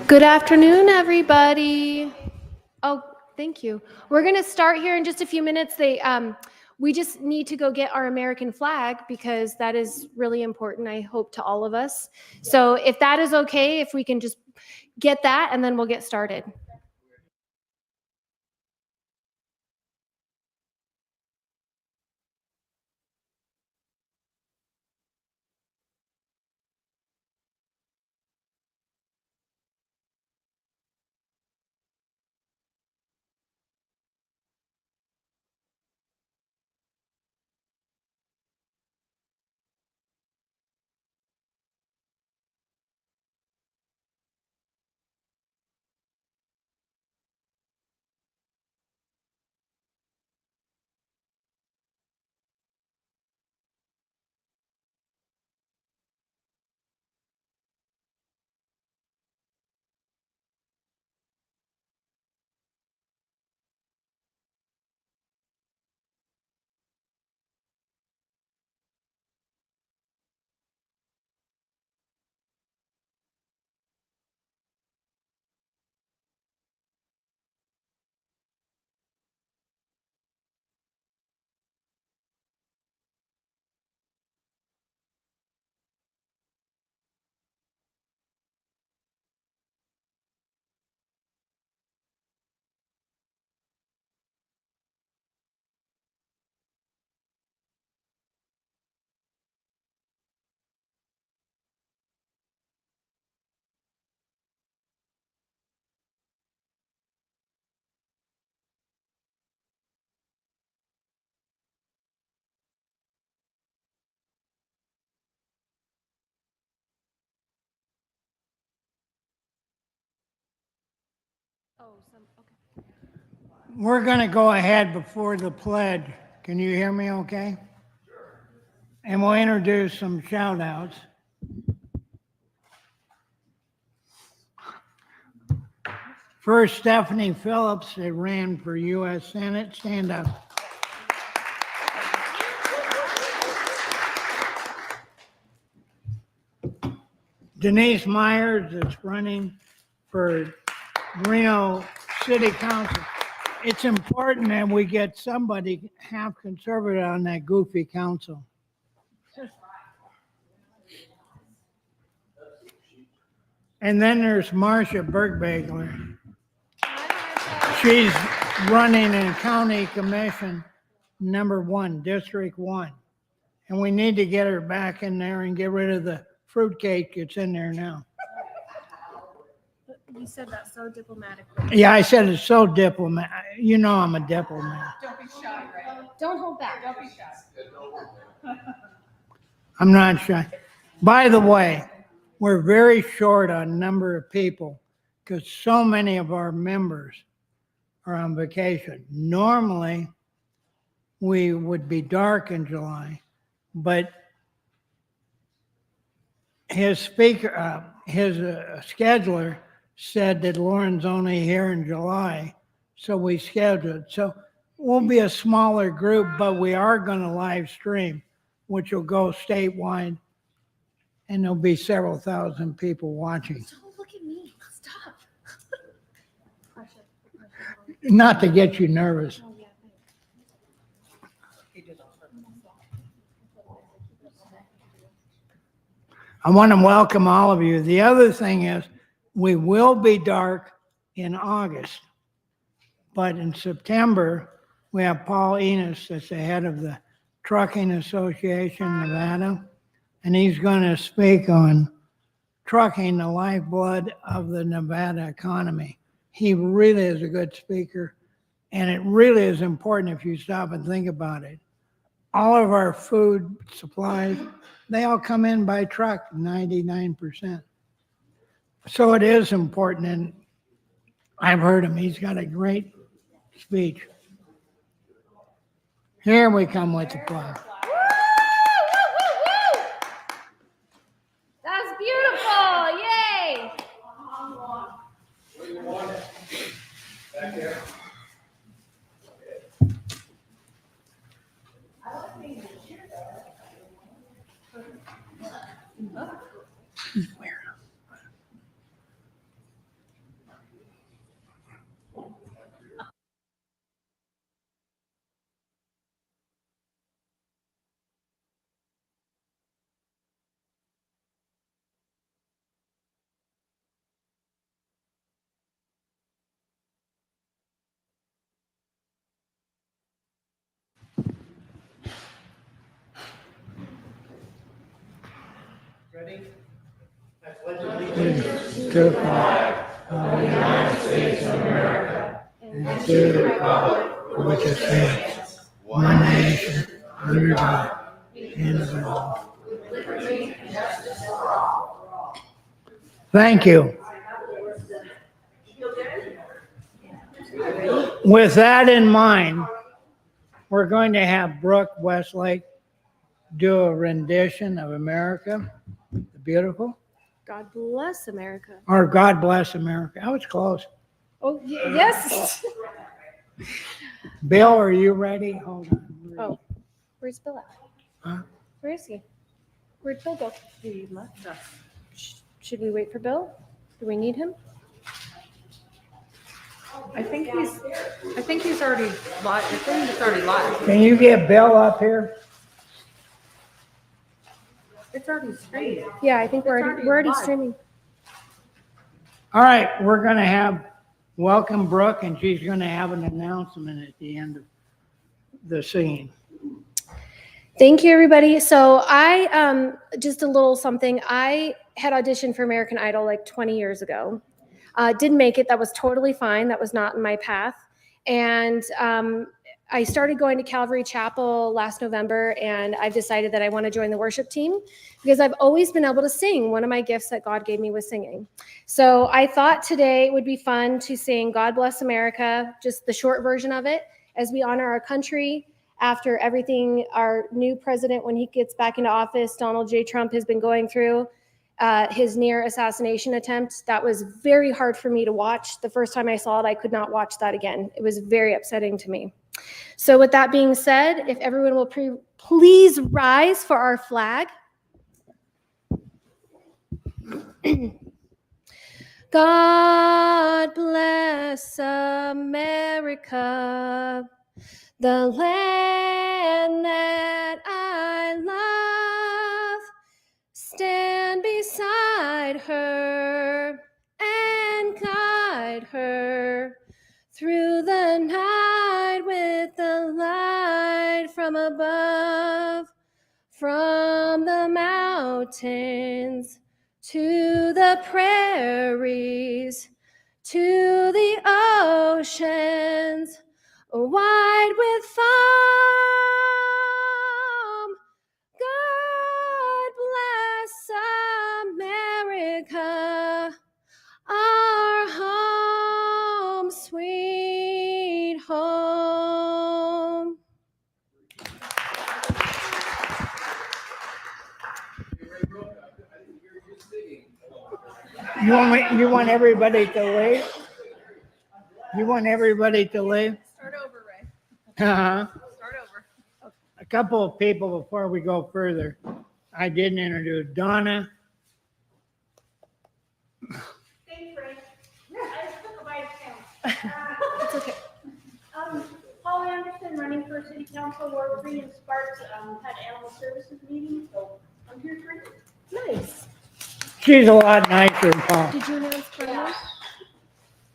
Good afternoon, everybody. Oh, thank you. We're going to start here in just a few minutes. We just need to go get our American flag because that is really important, I hope, to all of us. So if that is okay, if we can just get that and then we'll get started. We're going to go ahead before the pledge. Can you hear me okay? And we'll introduce some shout outs. First, Stephanie Phillips that ran for U.S. Senate. Stand up. Denise Myers that's running for Reno City Council. It's important that we get somebody half conservative on that goofy council. And then there's Marcia Bergbagler. She's running in County Commission number 1, District 1. And we need to get her back in there and get rid of the fruitcake that's in there now. You said that so diplomatically. Yeah, I said it's so diplomat. You know I'm a diplomat. Don't be shy, right? Don't hold back. Don't be shy. I'm not shy. By the way, we're very short on number of people because so many of our members are on vacation. Normally, we would be dark in July, but his scheduler said that Lauren's only here in July, so we scheduled. So we'll be a smaller group, but we are going to live stream, which will go statewide, and there'll be several thousand people watching. Don't look at me. Stop. Not to get you nervous. I want to welcome all of you. The other thing is, we will be dark in August, but in September, we have Paul Enos, that's the head of the Trucking Association Nevada, and he's going to speak on trucking, the lifeblood of the Nevada economy. He really is a good speaker, and it really is important if you stop and think about it. All of our food supplies, they all come in by truck, 99%. So it is important, and I've heard him. He's got a great speech. Here we come with the flag. That's beautiful. Yay. Back there. Ready? To the flag of the United States of America and to the republic for which it stands, one nation, under God, indivisible. Thank you. With that in mind, we're going to have Brooke Westlake do a rendition of America the Beautiful, God bless America. or God Bless America. I was close. Oh, yes. Bill, are you ready? Hold on. Oh, where's Bill at? Huh? Where is he? Where'd Bill go? He left us. Should we wait for Bill? Do we need him? I think he's already live. I think it's already live. Can you get Bill up here? It's already streamed. Yeah, I think we're already live. streaming. All right, we're going to have welcome Brooke, and she's going to have an announcement at the end of the scene. Thank you, everybody. So I, just a little something. I had auditioned for American Idol like 20 years ago. Didn't make it. That was totally fine. That was not in my path. And I started going to Calvary Chapel last November, and I've decided that I want to join the worship team because I've always been able to sing. One of my gifts that God gave me was singing. So I thought today it would be fun to sing God Bless America, just the short version of it, as we honor our country after everything our new president, when he gets back into office, Donald J. Trump, has been going through. His near assassination attempt. That was very hard for me to watch. The first time I saw it, I could not watch that again. It was very upsetting to me. So with that being said, if everyone will please rise for our flag. God bless America, the land that I love. Stand beside her and guide her through the night with the light from above, from the mountains to the prairies, to the oceans, wide with foam. God bless America, our home, sweet home. You want everybody to leave? You want everybody to leave? Start over, Ray. Uh-huh. Start over. A couple of people before we go further. I didn't introduce Donna. Thanks, Ray. I just took a bite of count. It's okay. Paul Anderson, running for City Council, Ward 3 in Sparks, had animal services meeting, so I'm here for it. Nice. She's a lot nicer than Paul, Did you announce Carmen?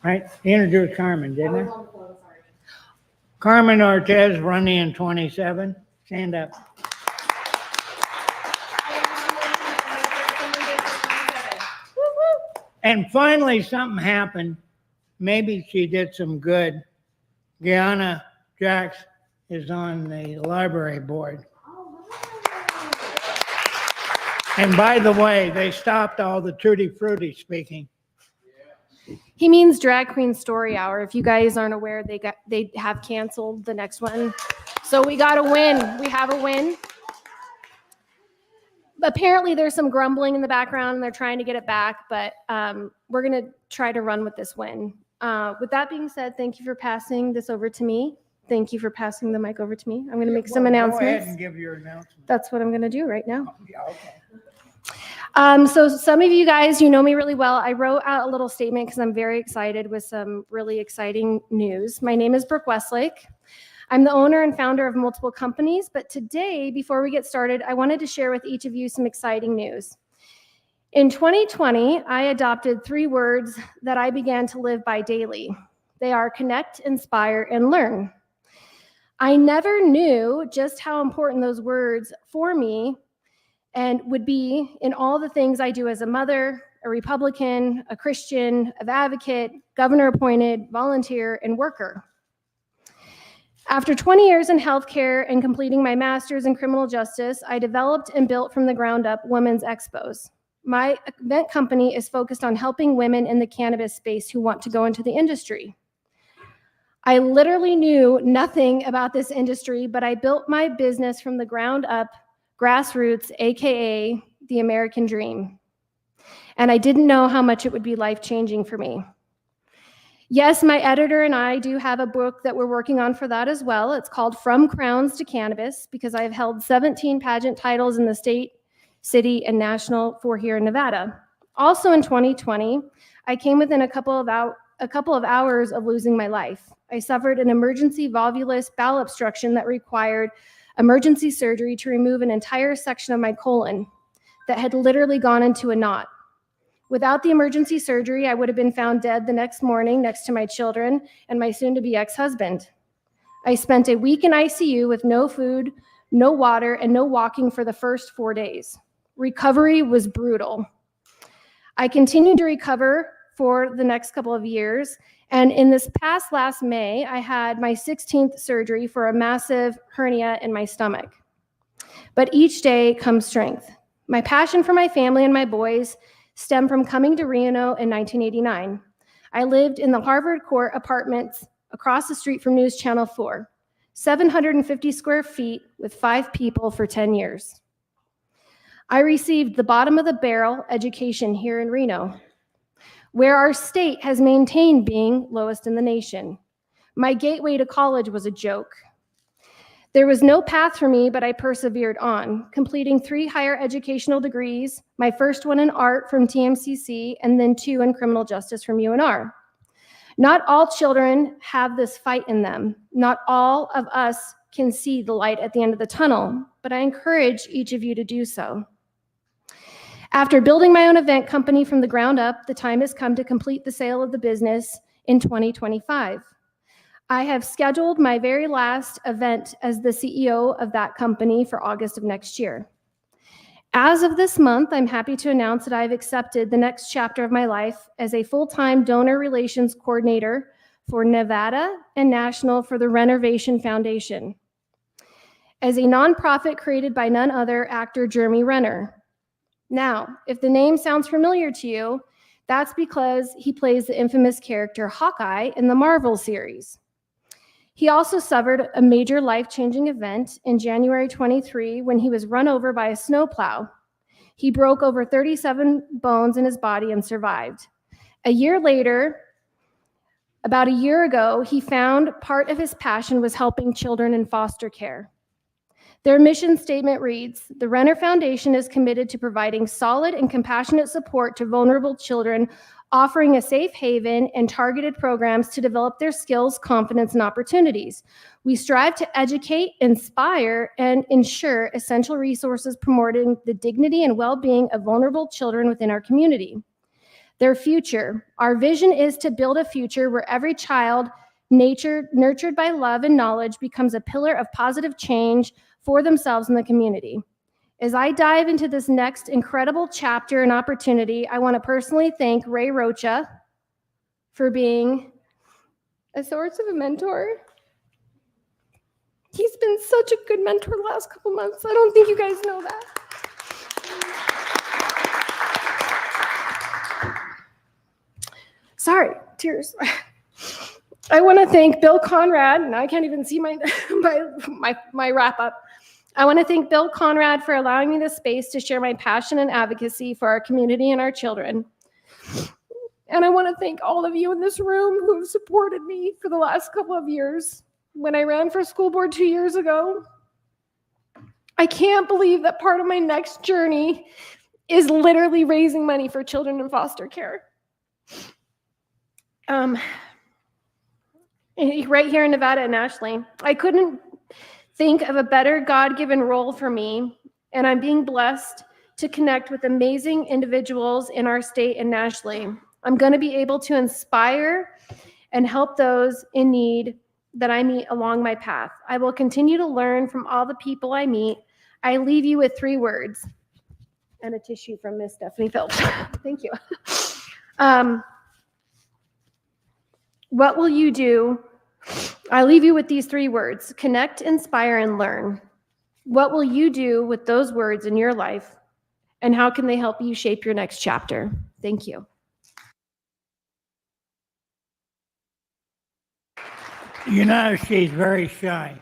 right? He introduced Carmen, didn't he? Carmen Ortez, running in 27. Stand up. And finally, something happened. Maybe she did some good. Gianna Jax is on the library board. And by the way, they stopped all the Tutti Frutti speaking. He means Drag Queen Story Hour. If you guys aren't aware, they have canceled the next one. So we got a win. We have a win. Apparently there's some grumbling in the background and they're trying to get it back, but we're going to try to run with this win. With that being said, thank you for passing this over to me. Thank you for passing the mic over to me. I'm going to make some Go ahead announcements. and give your announcement. That's what I'm going to do right now. Yeah, okay. So some of you guys, you know me really well. I wrote out a little statement because I'm very excited with some really exciting news. My name is Brooke Westlake. I'm the owner and founder of multiple companies, but today, before we get started, I wanted to share with each of you some exciting news. In 2020, I adopted 3 words that I began to live by daily. They are connect, inspire, and learn. I never knew just how important those words for me and would be in all the things I do as a mother, a Republican, a Christian, an advocate, governor appointed, volunteer, and worker. After 20 years in healthcare and completing my master's in criminal justice, I developed and built from the ground up Women's Expos. My event company is focused on helping women in the cannabis space who want to go into the industry. I literally knew nothing about this industry, but I built my business from the ground up, grassroots, AKA the American dream. And I didn't know how much it would be life-changing for me. Yes, my editor and I do have a book that we're working on for that as well. It's called From Crowns to Cannabis, because I've held 17 pageant titles in the state, city, and national for here in Nevada. Also in 2020, I came within a couple of hours of losing my life. I suffered an emergency volvulus bowel obstruction that required emergency surgery to remove an entire section of my colon that had literally gone into a knot. Without the emergency surgery, I would have been found dead the next morning next to my children and my soon-to-be ex-husband. I spent a week in ICU with no food, no water, and no walking for the first 4 days. Recovery was brutal. I continued to recover for the next couple of years, and in this past last May, I had my 16th surgery for a massive hernia in my stomach. But each day comes strength. My passion for my family and my boys stemmed from coming to Reno in 1989. I lived in the Harvard Court apartments across the street from News Channel 4, 750 square feet with 5 people for 10 years. I received the bottom of the barrel education here in Reno, where our state has maintained being lowest in the nation. My gateway to college was a joke. There was no path for me, but I persevered on, completing 3 higher educational degrees, my first one in art from TMCC, and then 2 in criminal justice from UNR. Not all children have this fight in them. Not all of us can see the light at the end of the tunnel, but I encourage each of you to do so. After building my own event company from the ground up, the time has come to complete the sale of the business in 2025. I have scheduled my very last event as the CEO of that company for August of next year. As of this month, I'm happy to announce that I've accepted the next chapter of my life as a full-time donor relations coordinator for Nevada and national for the Renovation Foundation, as a nonprofit created by none other actor Jeremy Renner. Now, if the name sounds familiar to you, that's because he plays the infamous character Hawkeye in the Marvel series. He also suffered a major life-changing event in January 23 when he was run over by a snowplow. He broke over 37 bones in his body and survived. A year later, about a year ago, he found part of his passion was helping children in foster care. Their mission statement reads, "The Renner Foundation is committed to providing solid and compassionate support to vulnerable children, offering a safe haven and targeted programs to develop their skills, confidence, and opportunities. We strive to educate, inspire, and ensure essential resources promoting the dignity and well-being of vulnerable children within our community. Their future. Our vision is to build a future where every child, nurtured by love and knowledge, becomes a pillar of positive change for themselves and the community." As I dive into this next incredible chapter and opportunity, I want to personally thank Ray Rocha for being a source of a mentor. He's been such a good mentor the last couple months. I don't think you guys know that. Sorry, tears. I want to thank Bill Conrad, and I can't even see my wrap up. I want to thank Bill Conrad for allowing me the space to share my passion and advocacy for our community and our children. And I want to thank all of you in this room who have supported me for the last couple of years. When I ran for school board 2 years ago, I can't believe that part of my next journey is literally raising money for children in foster care. Right here in Nevada and Ashley, I couldn't think of a better God-given role for me, and I'm being blessed to connect with amazing individuals in our state and nationally. I'm going to be able to inspire and help those in need that I meet along my path. I will continue to learn from all the people I meet. I leave you with 3 words: And a tissue from Miss Stephanie Phelps. Thank you. What will you do? I leave you with these 3 words: connect, inspire, and learn. What will you do with those words in your life, and how can they help you shape your next chapter? Thank you. You know, she's very shy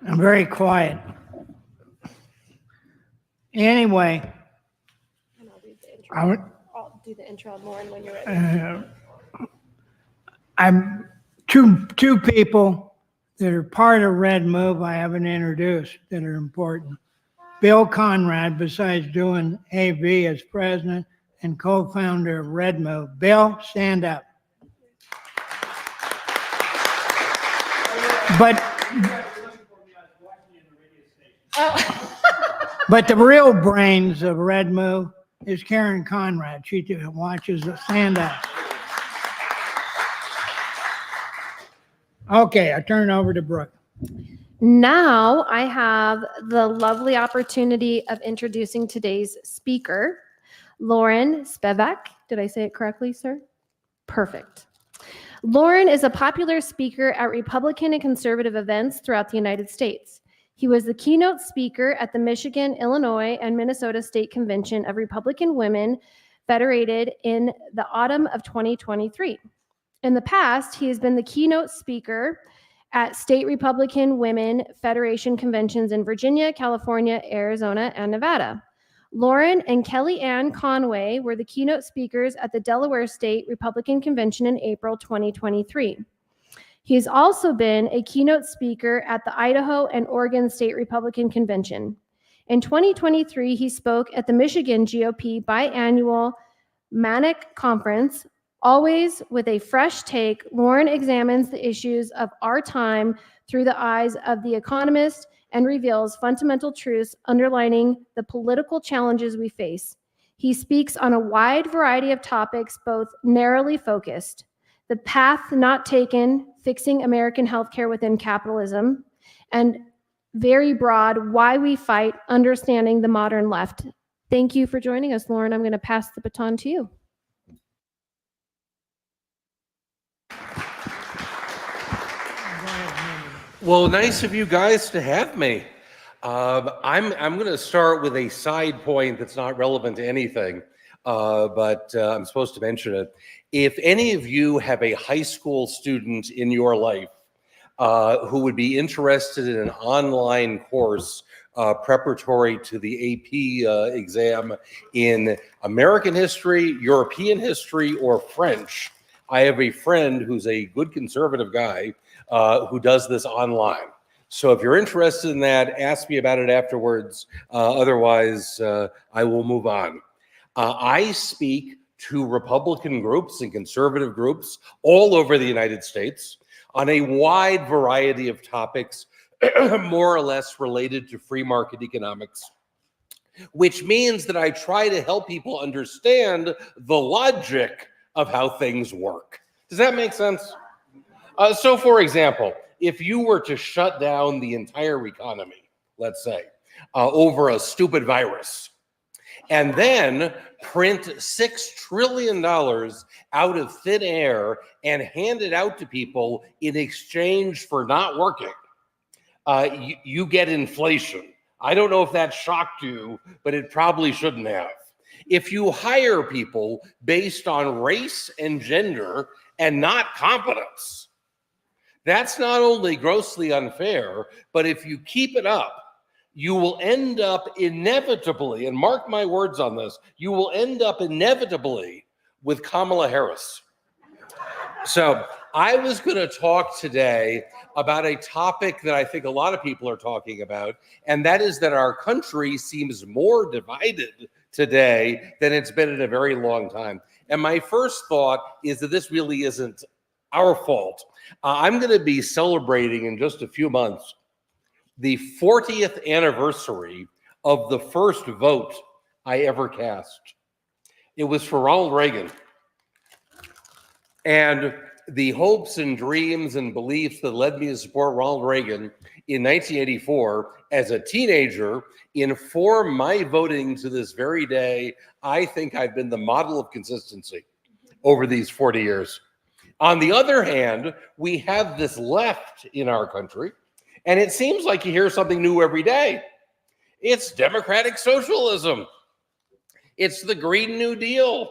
and very quiet. Anyway, I'll do the intro, Lauren, when you're ready. I'm two people that are part of Redmove I haven't introduced that are important. Bill Conrad, besides doing AV as president and co-founder of Redmove. Bill, stand up. But the real brains of Redmove is Karen Conrad. She watches the stand up. Okay, I turn it over to Brooke. Now I have the lovely opportunity of introducing today's speaker, Lauren Spevak. Did I say it correctly, sir? Perfect. Lauren is a popular speaker at Republican and conservative events throughout the United States. He was the keynote speaker at the Michigan, Illinois, and Minnesota State Convention of Republican Women Federated in the autumn of 2023. In the past, he has been the keynote speaker at State Republican Women Federation conventions in Virginia, California, Arizona, and Nevada. Lauren and Kelly Ann Conway were the keynote speakers at the Delaware State Republican Convention in April 2023. He has also been a keynote speaker at the Idaho and Oregon State Republican Convention. In 2023, he spoke at the Michigan GOP biannual Manic Conference. Always with a fresh take, Lauren examines the issues of our time through the eyes of the economist and reveals fundamental truths underlining the political challenges we face. He speaks on a wide variety of topics, both narrowly focused: the path not taken, fixing American healthcare within capitalism, and very broad, why we fight, understanding the modern left. Thank you for joining us, Lauren. I'm going to pass the baton to you. Well, nice of you guys to have me. I'm going to start with a side point that's not relevant to anything, but I'm supposed to mention it. If any of you have a high school student in your life who would be interested in an online course preparatory to the AP exam in American history, European history, or French, I have a friend who's a good conservative guy who does this online. So if you're interested in that, ask me about it afterwards. Otherwise, I will move on. I speak to Republican groups and conservative groups all over the United States on a wide variety of topics, more or less related to free market economics, which means that I try to help people understand the logic of how things work. Does that make sense? So for example, if you were to shut down the entire economy, let's say, over a stupid virus, and then print $6 trillion out of thin air and hand it out to people in exchange for not working, you get inflation. I don't know if that shocked you, but it probably shouldn't have. If you hire people based on race and gender and not competence, that's not only grossly unfair, but if you keep it up, you will end up inevitably, and mark my words on this, you will end up inevitably with Kamala Harris. So I was going to talk today about a topic that I think a lot of people are talking about, and that is that our country seems more divided today than it's been in a very long time. And my first thought is that this really isn't our fault. I'm going to be celebrating in just a few months the 40th anniversary of the first vote I ever cast. It was for Ronald Reagan. And the hopes and dreams and beliefs that led me to support Ronald Reagan in 1984 as a teenager inform my voting to this very day. I think I've been the model of consistency over these 40 years. On the other hand, we have this left in our country, and it seems like you hear something new every day. It's democratic socialism. It's the Green New Deal.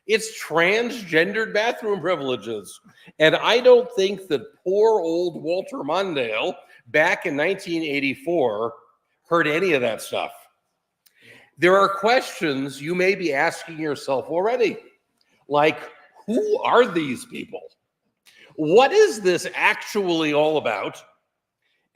It's transgendered bathroom privileges. And I don't think that poor old Walter Mondale back in 1984 heard any of that stuff. There are questions you may be asking yourself already, like, who are these people? What is this actually all about?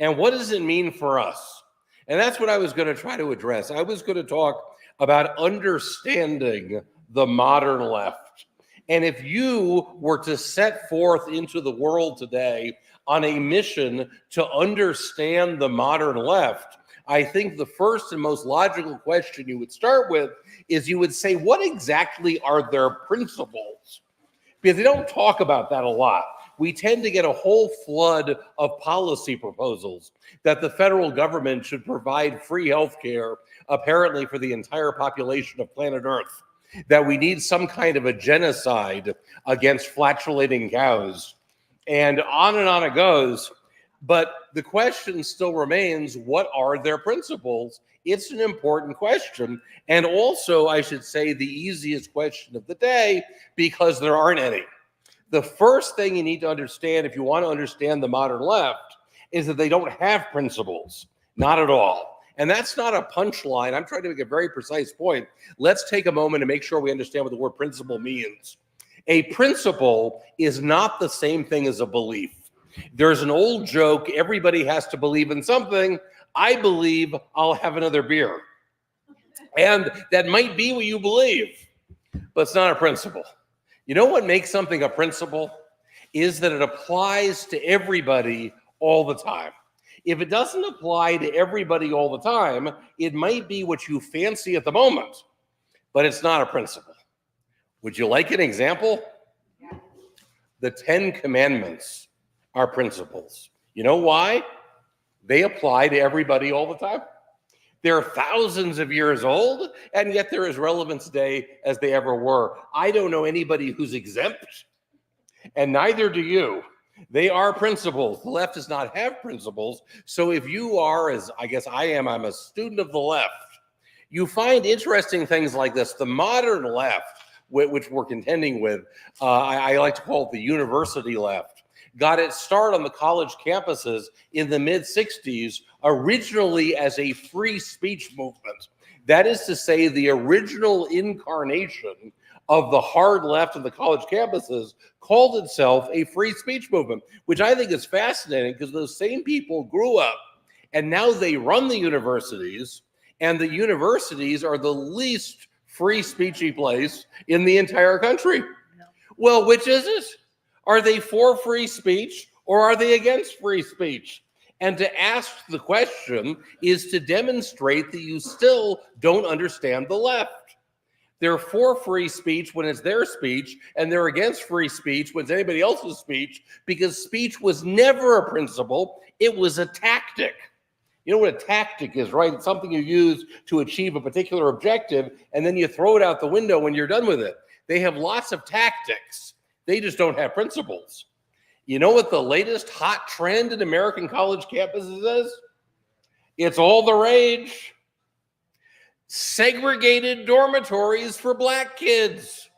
And what does it mean for us? And that's what I was going to try to address. I was going to talk about understanding the modern left. And if you were to set forth into the world today on a mission to understand the modern left, I think the first and most logical question you would start with is you would say, what exactly are their principles? Because they don't talk about that a lot. We tend to get a whole flood of policy proposals that the federal government should provide free health care, apparently for the entire population of planet Earth, that we need some kind of a genocide against flatulating cows, and on it goes. But the question still remains, what are their principles? It's an important question. And also, I should say, the easiest question of the day, because there aren't any. The first thing you need to understand if you want to understand the modern left is that they don't have principles, not at all. And that's not a punchline. I'm trying to make a very precise point. Let's take a moment and make sure we understand what the word principle means. A principle is not the same thing as a belief. There's an old joke, everybody has to believe in something. I believe I'll have another beer. And that might be what you believe, but it's not a principle. You know what makes something a principle? Is that it applies to everybody all the time. If it doesn't apply to everybody all the time, it might be what you fancy at the moment, but it's not a principle. Would you like an example? The 10 Commandments are principles. You know why? They apply to everybody all the time. They're thousands of years old, and yet they're as relevant today as they ever were. I don't know anybody who's exempt, and neither do you. They are principles. The left does not have principles. So if you are, as I guess I am, I'm a student of the left, you find interesting things like this. The modern left, which we're contending with, I like to call it the university left, got its start on the college campuses in the mid-60s, originally as a free speech movement. That is to say, the original incarnation of the hard left of the college campuses called itself a free speech movement, which I think is fascinating because those same people grew up and now they run the universities, and the universities are the least free speechy place in the entire country. Well, which is it? Are they for free speech or are they against free speech? And to ask the question is to demonstrate that you still don't understand the left. They're for free speech when it's their speech, and they're against free speech when it's anybody else's speech, because speech was never a principle, it was a tactic. You know what a tactic is, right? It's something you use to achieve a particular objective, and then you throw it out the window when you're done with it. They have lots of tactics. They just don't have principles. You know what the latest hot trend in American college campuses is? It's all the rage. Segregated dormitories for Black kids.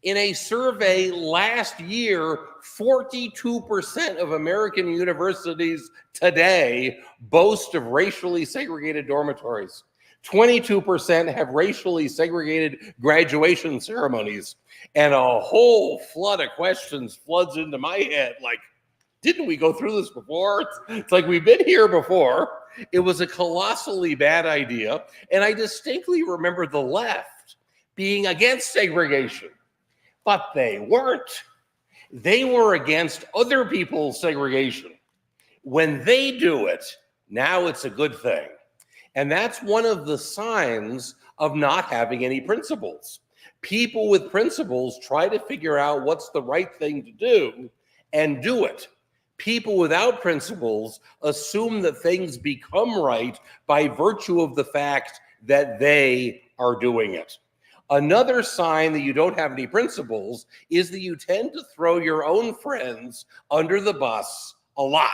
In a survey last year, 42% of American universities today boast of racially segregated dormitories. 22% have racially segregated graduation ceremonies. And a whole flood of questions floods into my head like, didn't we go through this before? It's like we've been here before. It was a colossally bad idea. And I distinctly remember the left being against segregation. But they weren't. They were against other people's segregation. When they do it, now it's a good thing. And that's one of the signs of not having any principles. People with principles try to figure out what's the right thing to do and do it. People without principles assume that things become right by virtue of the fact that they are doing it. Another sign that you don't have any principles is that you tend to throw your own friends under the bus a lot,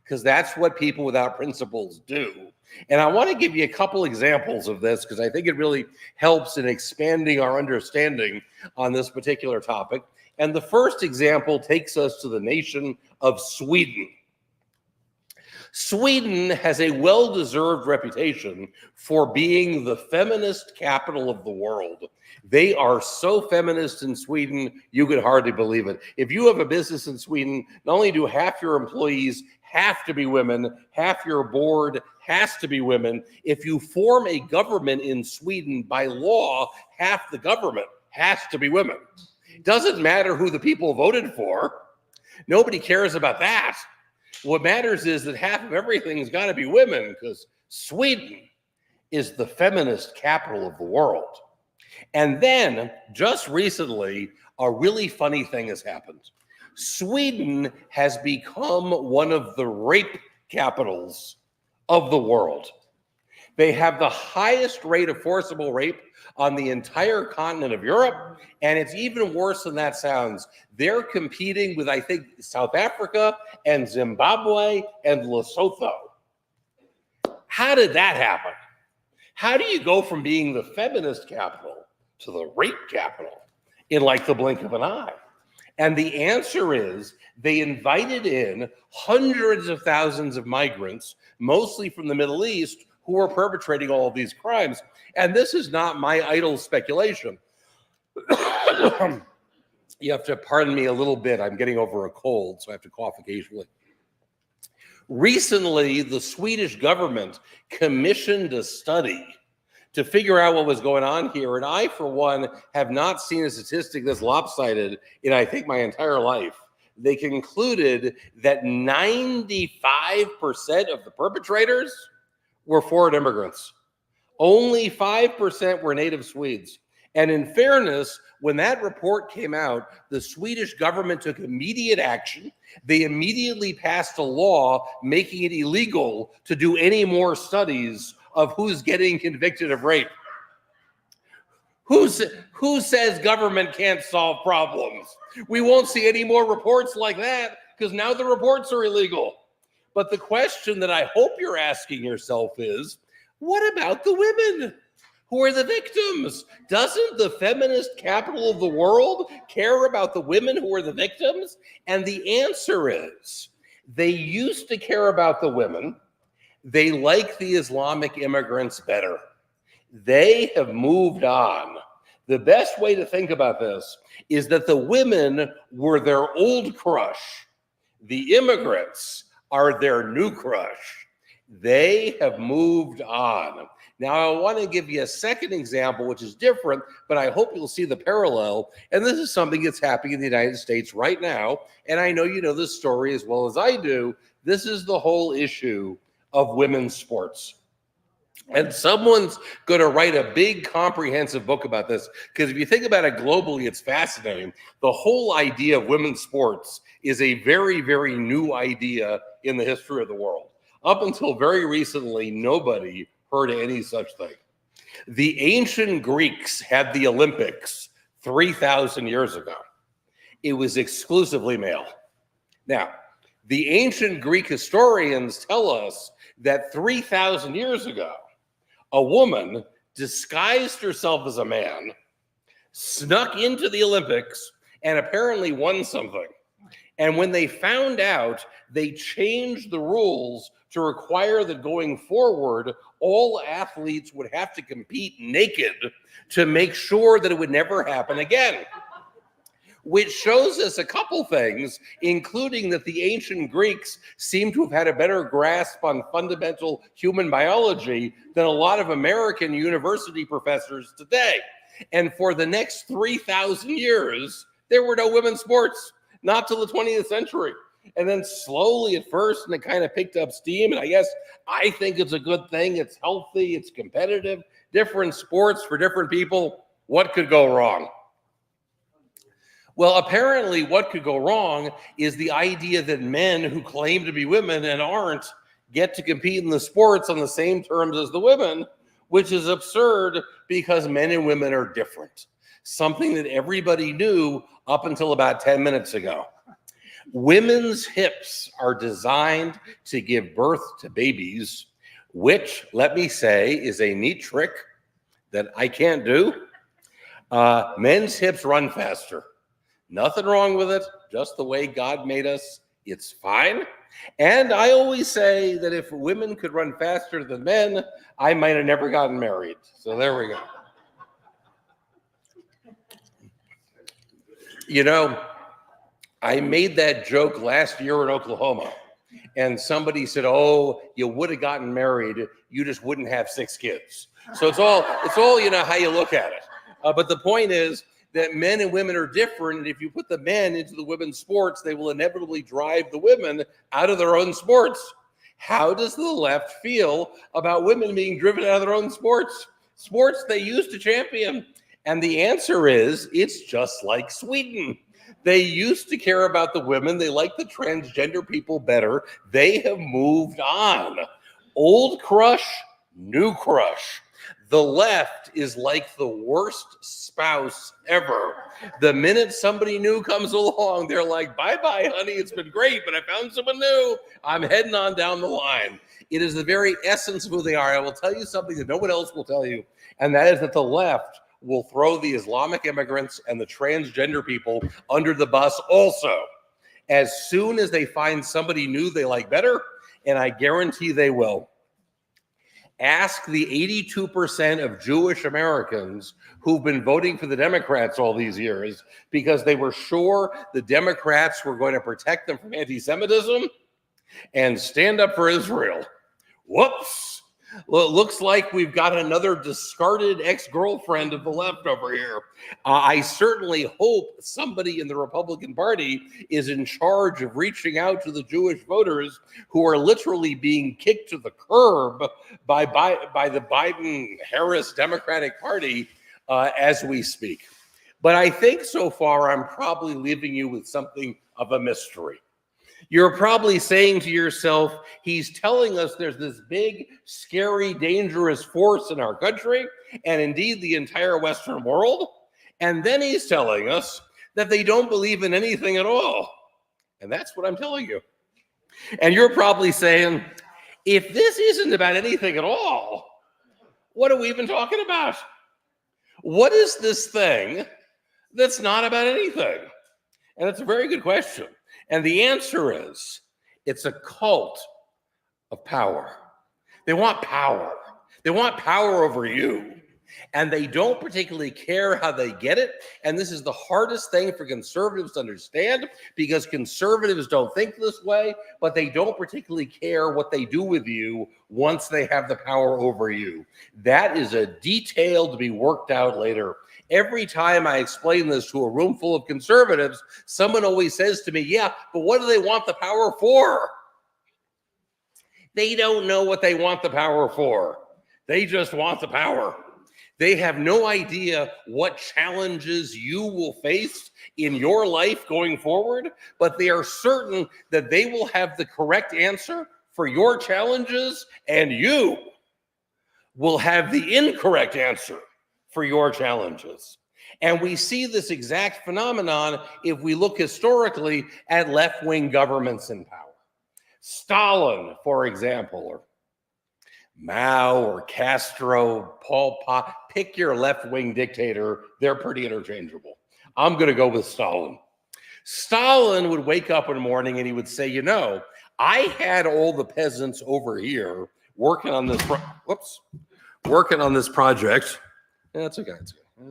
because that's what people without principles do. And I want to give you a couple examples of this because I think it really helps in expanding our understanding on this particular topic. And the first example takes us to the nation of Sweden. Sweden has a well-deserved reputation for being the feminist capital of the world. They are so feminist in Sweden, you could hardly believe it. If you have a business in Sweden, not only do half your employees have to be women, half your board has to be women. If you form a government in Sweden, by law, half the government has to be women. It doesn't matter who the people voted for. Nobody cares about that. What matters is that half of everything's got to be women, because Sweden is the feminist capital of the world. And then, just recently, a really funny thing has happened. Sweden has become one of the rape capitals of the world. They have the highest rate of forcible rape on the entire continent of Europe, and it's even worse than that sounds. They're competing with, I think, South Africa and Zimbabwe and Lesotho. How did that happen? How do you go from being the feminist capital to the rape capital in like the blink of an eye? And the answer is they invited in hundreds of thousands of migrants, mostly from the Middle East, who are perpetrating all of these crimes. And this is not my idle speculation. You have to pardon me a little bit. I'm getting over a cold, so I have to cough occasionally. Recently, the Swedish government commissioned a study to figure out what was going on here. And I, for one, have not seen a statistic this lopsided in, I think, my entire life. They concluded that 95% of the perpetrators were foreign immigrants. Only 5% were native Swedes. And in fairness, when that report came out, the Swedish government took immediate action. They immediately passed a law making it illegal to do any more studies of who's getting convicted of rape. Who says government can't solve problems? We won't see any more reports like that because now the reports are illegal. But the question that I hope you're asking yourself is, what about the women who are the victims? Doesn't the feminist capital of the world care about the women who are the victims? And the answer is, they used to care about the women. They like the Islamic immigrants better. They have moved on. The best way to think about this is that the women were their old crush. The immigrants are their new crush. They have moved on. Now, I want to give you a second example, which is different, but I hope you'll see the parallel. And this is something that's happening in the United States right now. And I know you know this story as well as I do. This is the whole issue of women's sports. And someone's going to write a big comprehensive book about this, because if you think about it globally, it's fascinating. The whole idea of women's sports is a very, very new idea in the history of the world. Up until very recently, nobody heard of any such thing. The ancient Greeks had the Olympics 3,000 years ago. It was exclusively male. Now, the ancient Greek historians tell us that 3,000 years ago, a woman disguised herself as a man, snuck into the Olympics, and apparently won something. And when they found out, they changed the rules to require that going forward, all athletes would have to compete naked to make sure that it would never happen again. Which shows us a couple things, including that the ancient Greeks seem to have had a better grasp on fundamental human biology than a lot of American university professors today. And for the next 3,000 years, there were no women's sports, not till the 20th century. And then slowly at first, and it kind of picked up steam. And I think it's a good thing. It's healthy, it's competitive, different sports for different people. What could go wrong? Well, apparently what could go wrong is the idea that men who claim to be women and aren't get to compete in the sports on the same terms as the women, which is absurd because men and women are different. Something that everybody knew up until about 10 minutes ago. Women's hips are designed to give birth to babies, which, let me say, is a neat trick that I can't do. Men's hips run faster. Nothing wrong with it, just the way God made us. It's fine. And I always say that if women could run faster than men, I might have never gotten married. So there we go. You know, I made that joke last year in Oklahoma, and somebody said, "Oh, you would have gotten married. You just wouldn't have 6 kids." So it's all how you look at it. But the point is that men and women are different, and if you put the men into the women's sports, they will inevitably drive the women out of their own sports. How does the left feel about women being driven out of their own sports they used to champion? And the answer is, it's just like Sweden. They used to care about the women. They like the transgender people better. They have moved on. Old crush, new crush. The left is like the worst spouse ever. The minute somebody new comes along, they're like, bye-bye, honey, it's been great, but I found someone new. I'm heading on down the line. It is the very essence of who they are. I will tell you something that no one else will tell you, and that is that the left will throw the Islamic immigrants and the transgender people under the bus also. As soon as they find somebody new they like better, and I guarantee they will. Ask the 82% of Jewish Americans who've been voting for the Democrats all these years because they were sure the Democrats were going to protect them from anti-Semitism and stand up for Israel. Whoops. Well, it looks like we've got another discarded ex-girlfriend of the left over here. I certainly hope somebody in the Republican Party is in charge of reaching out to the Jewish voters who are literally being kicked to the curb by the Biden-Harris Democratic Party as we speak. But I think so far I'm probably leaving you with something of a mystery. You're probably saying to yourself, he's telling us there's this big, scary, dangerous force in our country, and indeed the entire Western world. And then he's telling us that they don't believe in anything at all. And that's what I'm telling you. And you're probably saying, if this isn't about anything at all, what are we even talking about? What is this thing that's not about anything? And it's a very good question. And the answer is, it's a cult of power. They want power. They want power over you. And they don't particularly care how they get it. And this is the hardest thing for conservatives to understand, because conservatives don't think this way, but they don't particularly care what they do with you once they have the power over you. That is a detail to be worked out later. Every time I explain this to a room full of conservatives, someone always says to me, yeah, but what do they want the power for? They don't know what they want the power for. They just want the power. They have no idea what challenges you will face in your life going forward, but they are certain that they will have the correct answer for your challenges, and you will have the incorrect answer for your challenges. And we see this exact phenomenon if we look historically at left-wing governments in power. Stalin, for example, or Mao or Castro, Pol Pot, pick your left-wing dictator. They're pretty interchangeable. I'm going to go with Stalin. Stalin would wake up in the morning and he would say, you know, I had all the peasants over here working on this project. Yeah, it's okay. It's okay.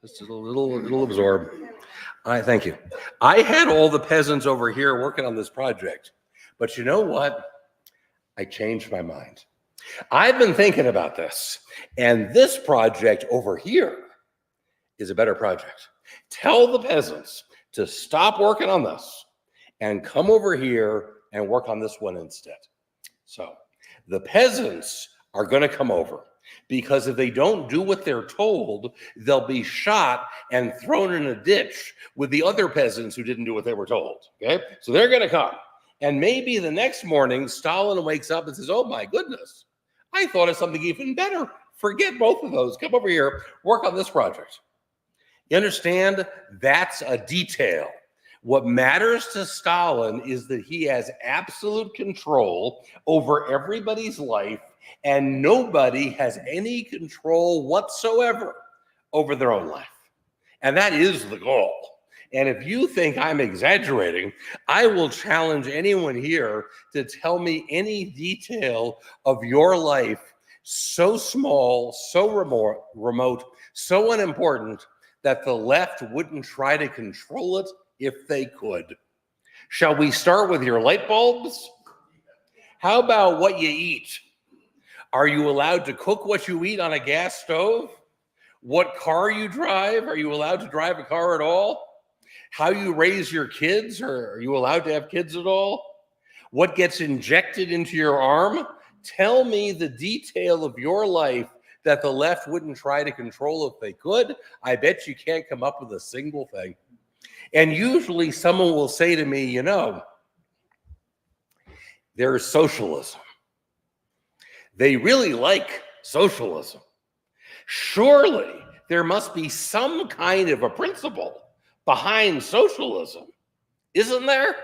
Just a little absorb. All right, thank you. I had all the peasants over here working on this project, but you know what? I changed my mind. I've been thinking about this, and this project over here is a better project. Tell the peasants to stop working on this and come over here and work on this one instead. So the peasants are going to come over. Because if they don't do what they're told, they'll be shot and thrown in a ditch with the other peasants who didn't do what they were told. Okay, so they're going to come. And maybe the next morning, Stalin wakes up and says, oh my goodness, I thought of something even better. Forget both of those. Come over here, work on this project. You understand? That's a detail. What matters to Stalin is that he has absolute control over everybody's life, and nobody has any control whatsoever over their own life. And that is the goal. And if you think I'm exaggerating, I will challenge anyone here to tell me any detail of your life so small, so remote, so unimportant that the left wouldn't try to control it if they could. Shall we start with your light bulbs? How about what you eat? Are you allowed to cook what you eat on a gas stove? What car you drive? Are you allowed to drive a car at all? How you raise your kids? Or are you allowed to have kids at all? What gets injected into your arm? Tell me the detail of your life that the left wouldn't try to control if they could. I bet you can't come up with a single thing. And usually someone will say to me, you know, there's socialism. They really like socialism. Surely there must be some kind of a principle behind socialism, isn't there?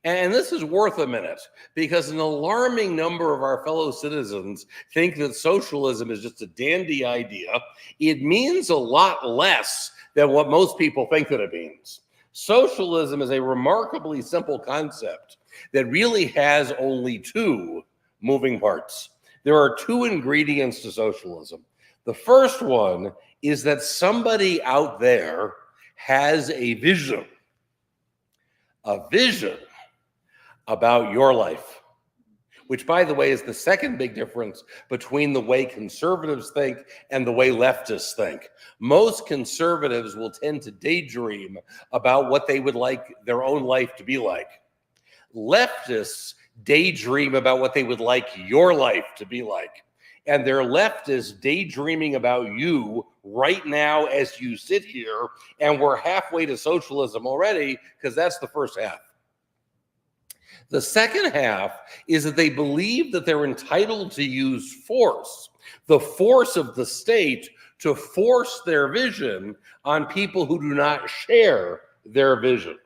And this is worth a minute, because an alarming number of our fellow citizens think that socialism is just a dandy idea. It means a lot less than what most people think that it means. Socialism is a remarkably simple concept that really has only two moving parts. There are two ingredients to socialism. The first one is that somebody out there has a vision about your life, which, by the way, is the second big difference between the way conservatives think and the way leftists think. Most conservatives will tend to daydream about what they would like their own life to be like. Leftists daydream about what they would like your life to be like. And they're leftists daydreaming about you right now as you sit here, and we're halfway to socialism already, because that's the first half. The second half is that they believe that they're entitled to use force, the force of the state, to force their vision on people who do not share their vision.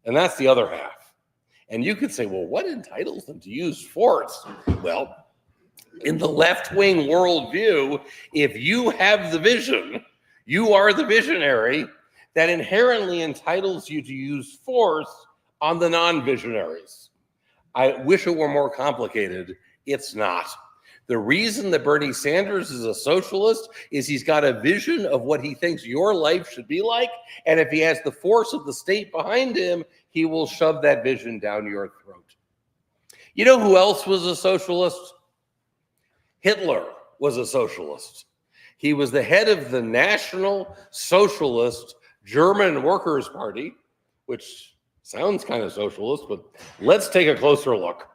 And that's the other half. And you could say, well, what entitles them to use force? Well, in the left-wing worldview, if you have the vision, you are the visionary, that inherently entitles you to use force on the non-visionaries. I wish it were more complicated. It's not. The reason that Bernie Sanders is a socialist is he's got a vision of what he thinks your life should be like, and if he has the force of the state behind him, he will shove that vision down your throat. You know who else was a socialist? Hitler was a socialist. He was the head of the National Socialist German Workers' Party, which sounds kind of socialist, but let's take a closer look.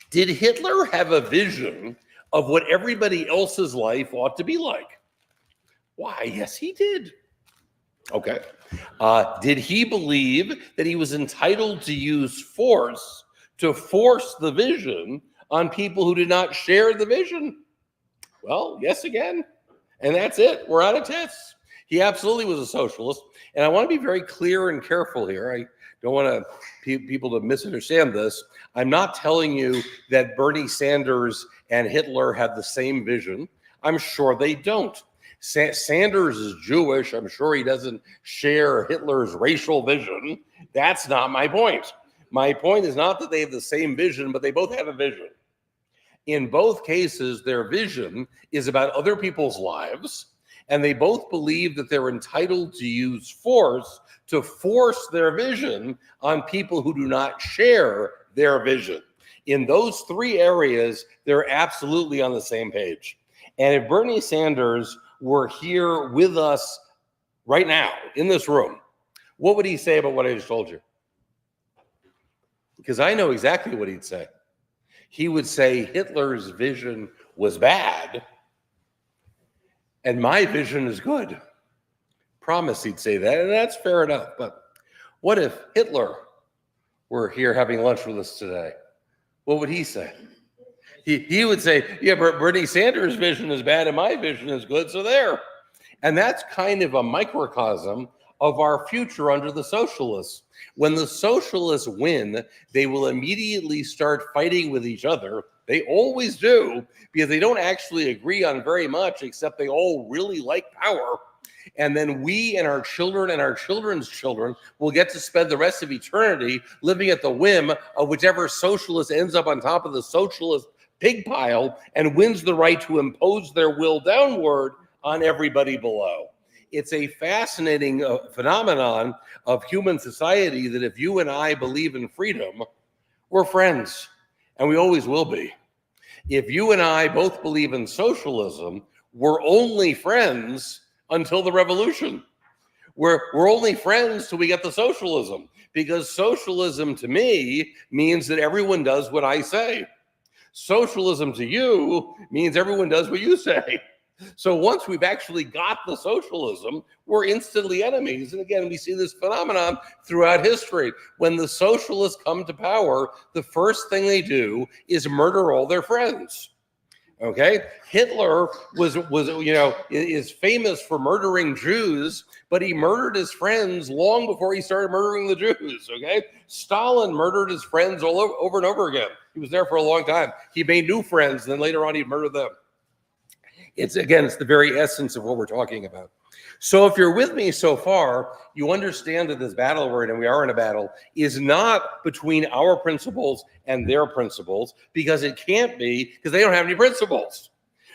Did Hitler have a vision of what everybody else's life ought to be like? Why, yes, he did. Okay. Did he believe that he was entitled to use force to force the vision on people who did not share the vision? Well, yes, again. And that's it. We're out of tests. He absolutely was a socialist. And I want to be very clear and careful here. I don't want people to misunderstand this. I'm not telling you that Bernie Sanders and Hitler have the same vision. I'm sure they don't. Sanders is Jewish. I'm sure he doesn't share Hitler's racial vision. That's not my point. My point is not that they have the same vision, but they both have a vision. In both cases, their vision is about other people's lives, and they both believe that they're entitled to use force to force their vision on people who do not share their vision. In those three areas, they're absolutely on the same page. And if Bernie Sanders were here with us right now in this room, what would he say about what I just told you? Because I know exactly what he'd say. He would say Hitler's vision was bad and my vision is good. Promise he'd say that, and that's fair enough. But what if Hitler were here having lunch with us today? What would he say? He would say, yeah, Bernie Sanders' vision is bad and my vision is good, so there. And that's kind of a microcosm of our future under the socialists. When the socialists win, they will immediately start fighting with each other. They always do, because they don't actually agree on very much, except they all really like power. And then we and our children and our children's children will get to spend the rest of eternity living at the whim of whichever socialist ends up on top of the socialist pig pile and wins the right to impose their will downward on everybody below. It's a fascinating phenomenon of human society that if you and I believe in freedom, we're friends, and we always will be. If you and I both believe in socialism, we're only friends until the revolution. We're only friends till we get the socialism, because socialism to me means that everyone does what I say. Socialism to you means everyone does what you say. So once we've actually got the socialism, we're instantly enemies. And again, we see this phenomenon throughout history. When the socialists come to power, the first thing they do is murder all their friends. Okay, Hitler is famous for murdering Jews, but he murdered his friends long before he started murdering the Jews. Okay, Stalin murdered his friends all over and over again. He was there for a long time. He made new friends, and then later on he'd murder them. It's the very essence of what we're talking about. So if you're with me so far, you understand that this battle we're in, and we are in a battle, is not between our principles and their principles, because it can't be, because they don't have any principles.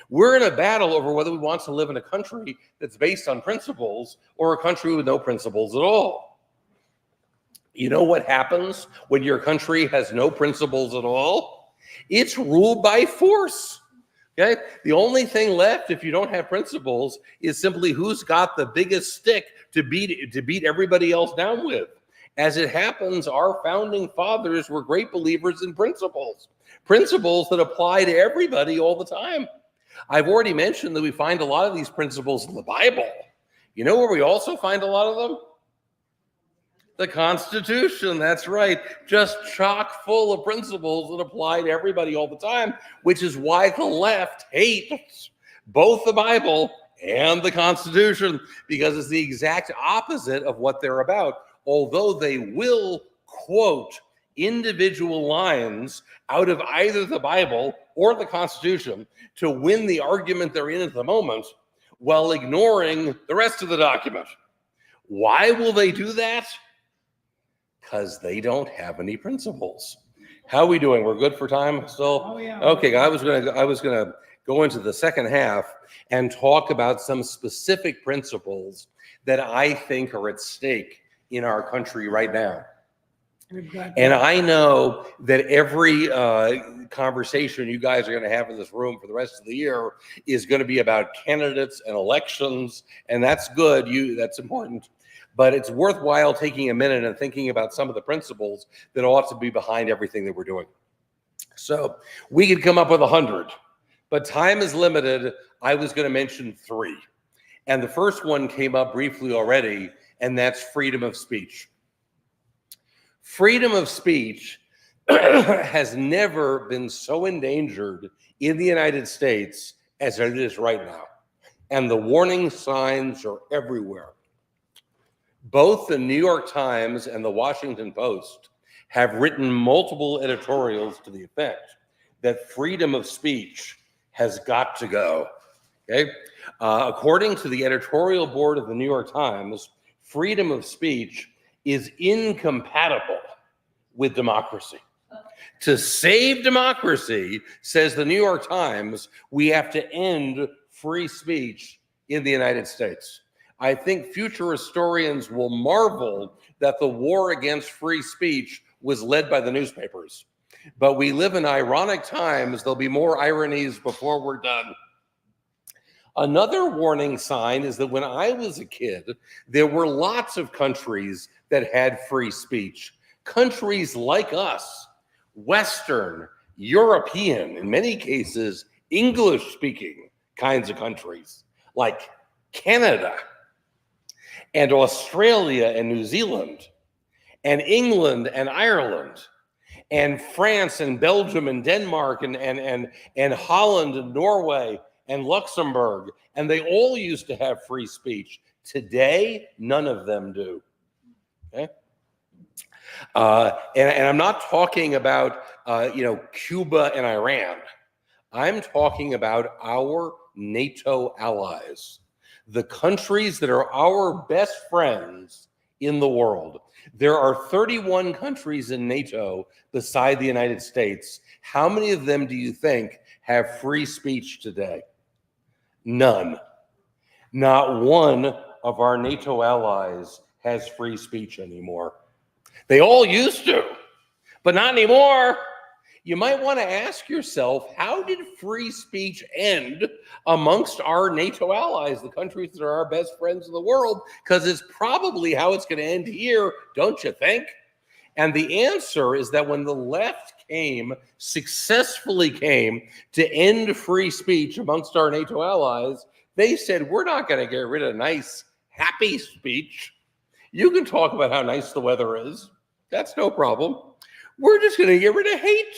We're in a battle over whether we want to live in a country that's based on principles or a country with no principles at all. You know what happens when your country has no principles at all? It's ruled by force. Okay, the only thing left if you don't have principles is simply who's got the biggest stick to beat everybody else down with. As it happens, our founding fathers were great believers in principles that apply to everybody all the time. I've already mentioned that we find a lot of these principles in the Bible. You know where we also find a lot of them? The Constitution, that's right, just chock full of principles that apply to everybody all the time, which is why the left hates both the Bible and the Constitution, because it's the exact opposite of what they're about. Although they will quote individual lines out of either the Bible or the Constitution to win the argument they're in at the moment, while ignoring the rest of the document. Why will they do that? Because they don't have any principles. How are we doing? We're good for time still? Oh, yeah. Okay, I was gonna go into the second half and talk about some specific principles that I think are at stake in our country right now. And I know that every conversation you guys are going to have in this room for the rest of the year is going to be about candidates and elections, and that's good. That's important. But it's worthwhile taking a minute and thinking about some of the principles that ought to be behind everything that we're doing. So we could come up with 100, but time is limited. I was going to mention 3. And the first one came up briefly already, and that's freedom of speech. Freedom of speech has never been so endangered in the United States as it is right now. And the warning signs are everywhere. Both the New York Times and the Washington Post have written multiple editorials to the effect that freedom of speech has got to go. Okay? According to the editorial board of the New York Times, freedom of speech is incompatible with democracy. To save democracy, says the New York Times, we have to end free speech in the United States. I think future historians will marvel that the war against free speech was led by the newspapers. But we live in ironic times. There'll be more ironies before we're done. Another warning sign is that when I was a kid, there were lots of countries that had free speech. Countries like us, Western, European, in many cases, English-speaking kinds of countries like Canada and Australia and New Zealand and England and Ireland and France and Belgium and Denmark and Holland and Norway and Luxembourg, and they all used to have free speech. Today, none of them do. Okay? And I'm not talking about Cuba and Iran. I'm talking about our NATO allies, the countries that are our best friends in the world. There are 31 countries in NATO beside the United States. How many of them do you think have free speech today? None. Not one of our NATO allies has free speech anymore. They all used to, but not anymore. You might want to ask yourself, how did free speech end amongst our NATO allies, the countries that are our best friends in the world? Because it's probably how it's going to end here, don't you think? And the answer is that when the left successfully came to end free speech amongst our NATO allies, they said, we're not going to get rid of nice, happy speech. You can talk about how nice the weather is. That's no problem. We're just going to get rid of hate.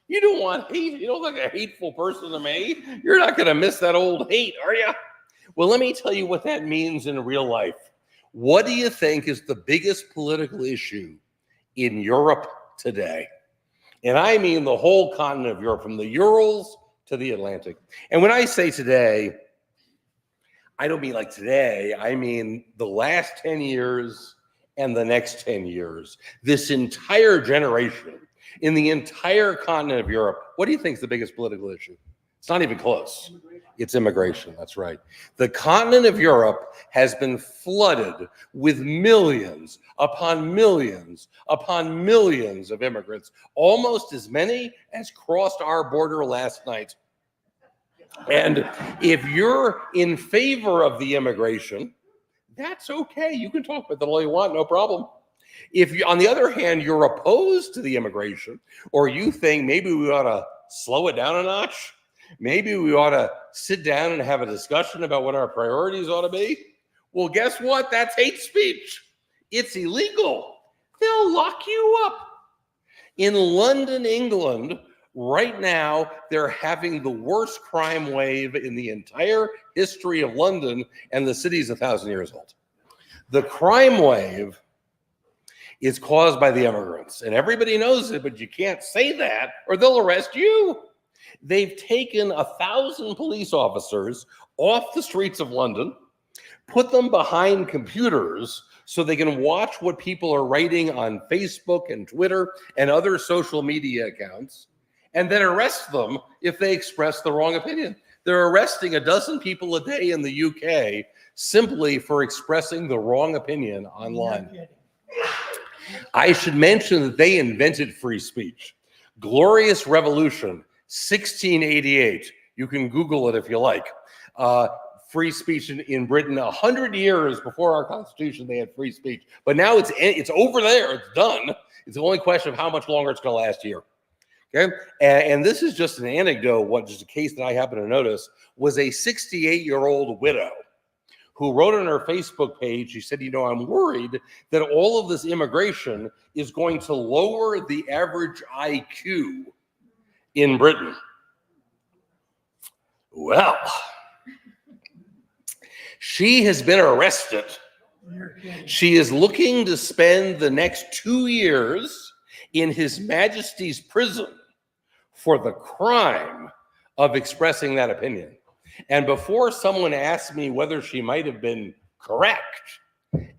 You don't want hate. You don't look like a hateful person to me. You're not going to miss that old hate, are you? Well, let me tell you what that means in real life. What do you think is the biggest political issue in Europe today? And I mean the whole continent of Europe, from the Urals to the Atlantic. And when I say today, I don't mean like today. I mean the last 10 years and the next 10 years. This entire generation in the entire continent of Europe, what do you think is the biggest political issue? It's not even close. It's immigration. That's right. The continent of Europe has been flooded with millions upon millions upon millions of immigrants, almost as many as crossed our border last night. And if you're in favor of the immigration, that's okay. You can talk about that all you want, no problem. If you, on the other hand, you're opposed to the immigration, or you think maybe we ought to slow it down a notch, maybe we ought to sit down and have a discussion about what our priorities ought to be, well, guess what? That's hate speech. It's illegal. They'll lock you up. In London, England, right now, they're having the worst crime wave in the entire history of London, and the city's 1,000 years old. The crime wave is caused by the immigrants, and everybody knows it, but you can't say that or they'll arrest you. They've taken 1,000 police officers off the streets of London, put them behind computers so they can watch what people are writing on Facebook and Twitter and other social media accounts, and then arrest them if they express the wrong opinion. They're arresting 12 people a day in the UK simply for expressing the wrong opinion online. I should mention that they invented free speech. Glorious Revolution, 1688. You can Google it if you like. Free speech in Britain, 100 years before our Constitution, they had free speech. But now it's over there. It's done. It's the only question of how much longer it's going to last here. Okay, and this is just an anecdote. Just a case that I happen to notice was a 68-year-old widow who wrote on her Facebook page. She said, I'm worried that all of this immigration is going to lower the average IQ in Britain. Well, she has been arrested. She is looking to spend the next 2 years in His Majesty's prison for the crime of expressing that opinion. And before someone asks me whether she might have been correct,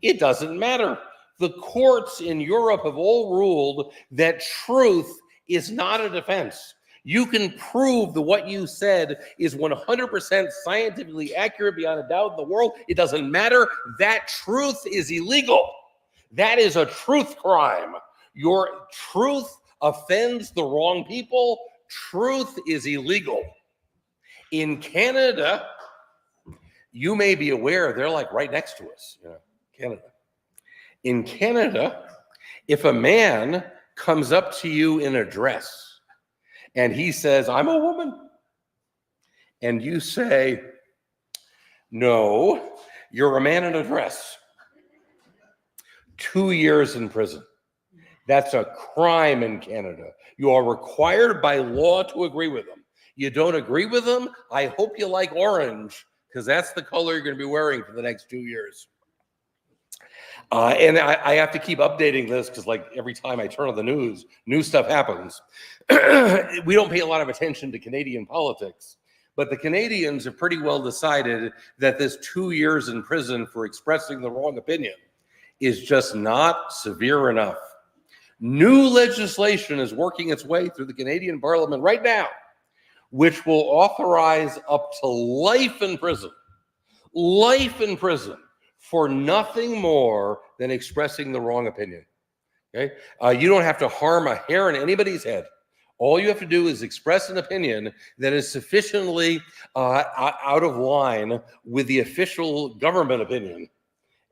it doesn't matter. The courts in Europe have all ruled that truth is not a defense. You can prove that what you said is 100% scientifically accurate beyond a doubt in the world. It doesn't matter. That truth is illegal. That is a truth crime. Your truth offends the wrong people. Truth is illegal. In Canada, you may be aware they're like right next to us, Canada. In Canada, if a man comes up to you in a dress and he says, I'm a woman, and you say, no, you're a man in a dress. 2 years in prison. That's a crime in Canada. You are required by law to agree with them. You don't agree with them? I hope you like orange, because that's the color you're going to be wearing for the next 2 years. And I have to keep updating this because, like, every time I turn on the news, new stuff happens. We don't pay a lot of attention to Canadian politics, but the Canadians have pretty well decided that this 2 years in prison for expressing the wrong opinion is just not severe enough. New legislation is working its way through the Canadian Parliament right now, which will authorize up to life in prison for nothing more than expressing the wrong opinion. Okay, you don't have to harm a hair in anybody's head. All you have to do is express an opinion that is sufficiently out of line with the official government opinion,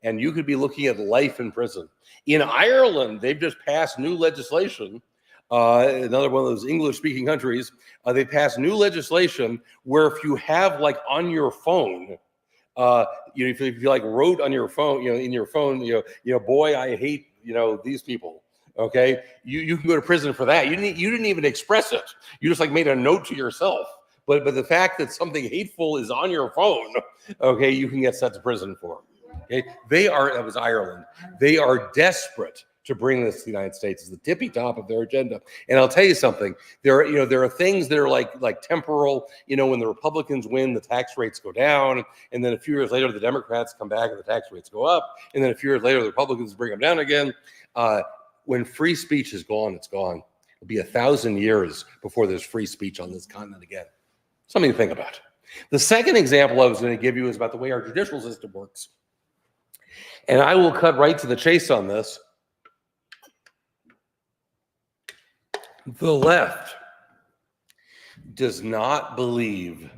and you could be looking at life in prison. In Ireland, they've just passed new legislation. Another one of those English-speaking countries, they passed new legislation where if you have, like, on your phone, if you like wrote on your phone, in your phone, boy, I hate, these people. Okay, you can go to prison for that. You didn't even express it. You just, like, made a note to yourself. But the fact that something hateful is on your phone, okay, you can get sent to prison for. Okay, that was Ireland. They are desperate to bring this to the United States. It's the tippy top of their agenda. And I'll tell you something, there are things that are like temporal. When the Republicans win, the tax rates go down, and then a few years later, the Democrats come back and the tax rates go up, and then a few years later, the Republicans bring them down again. When free speech is gone, it's gone. It'll be 1,000 years before there's free speech on this continent again. Something to think about. The second example I was going to give you is about the way our judicial system works. And I will cut right to the chase on this. The left does not believe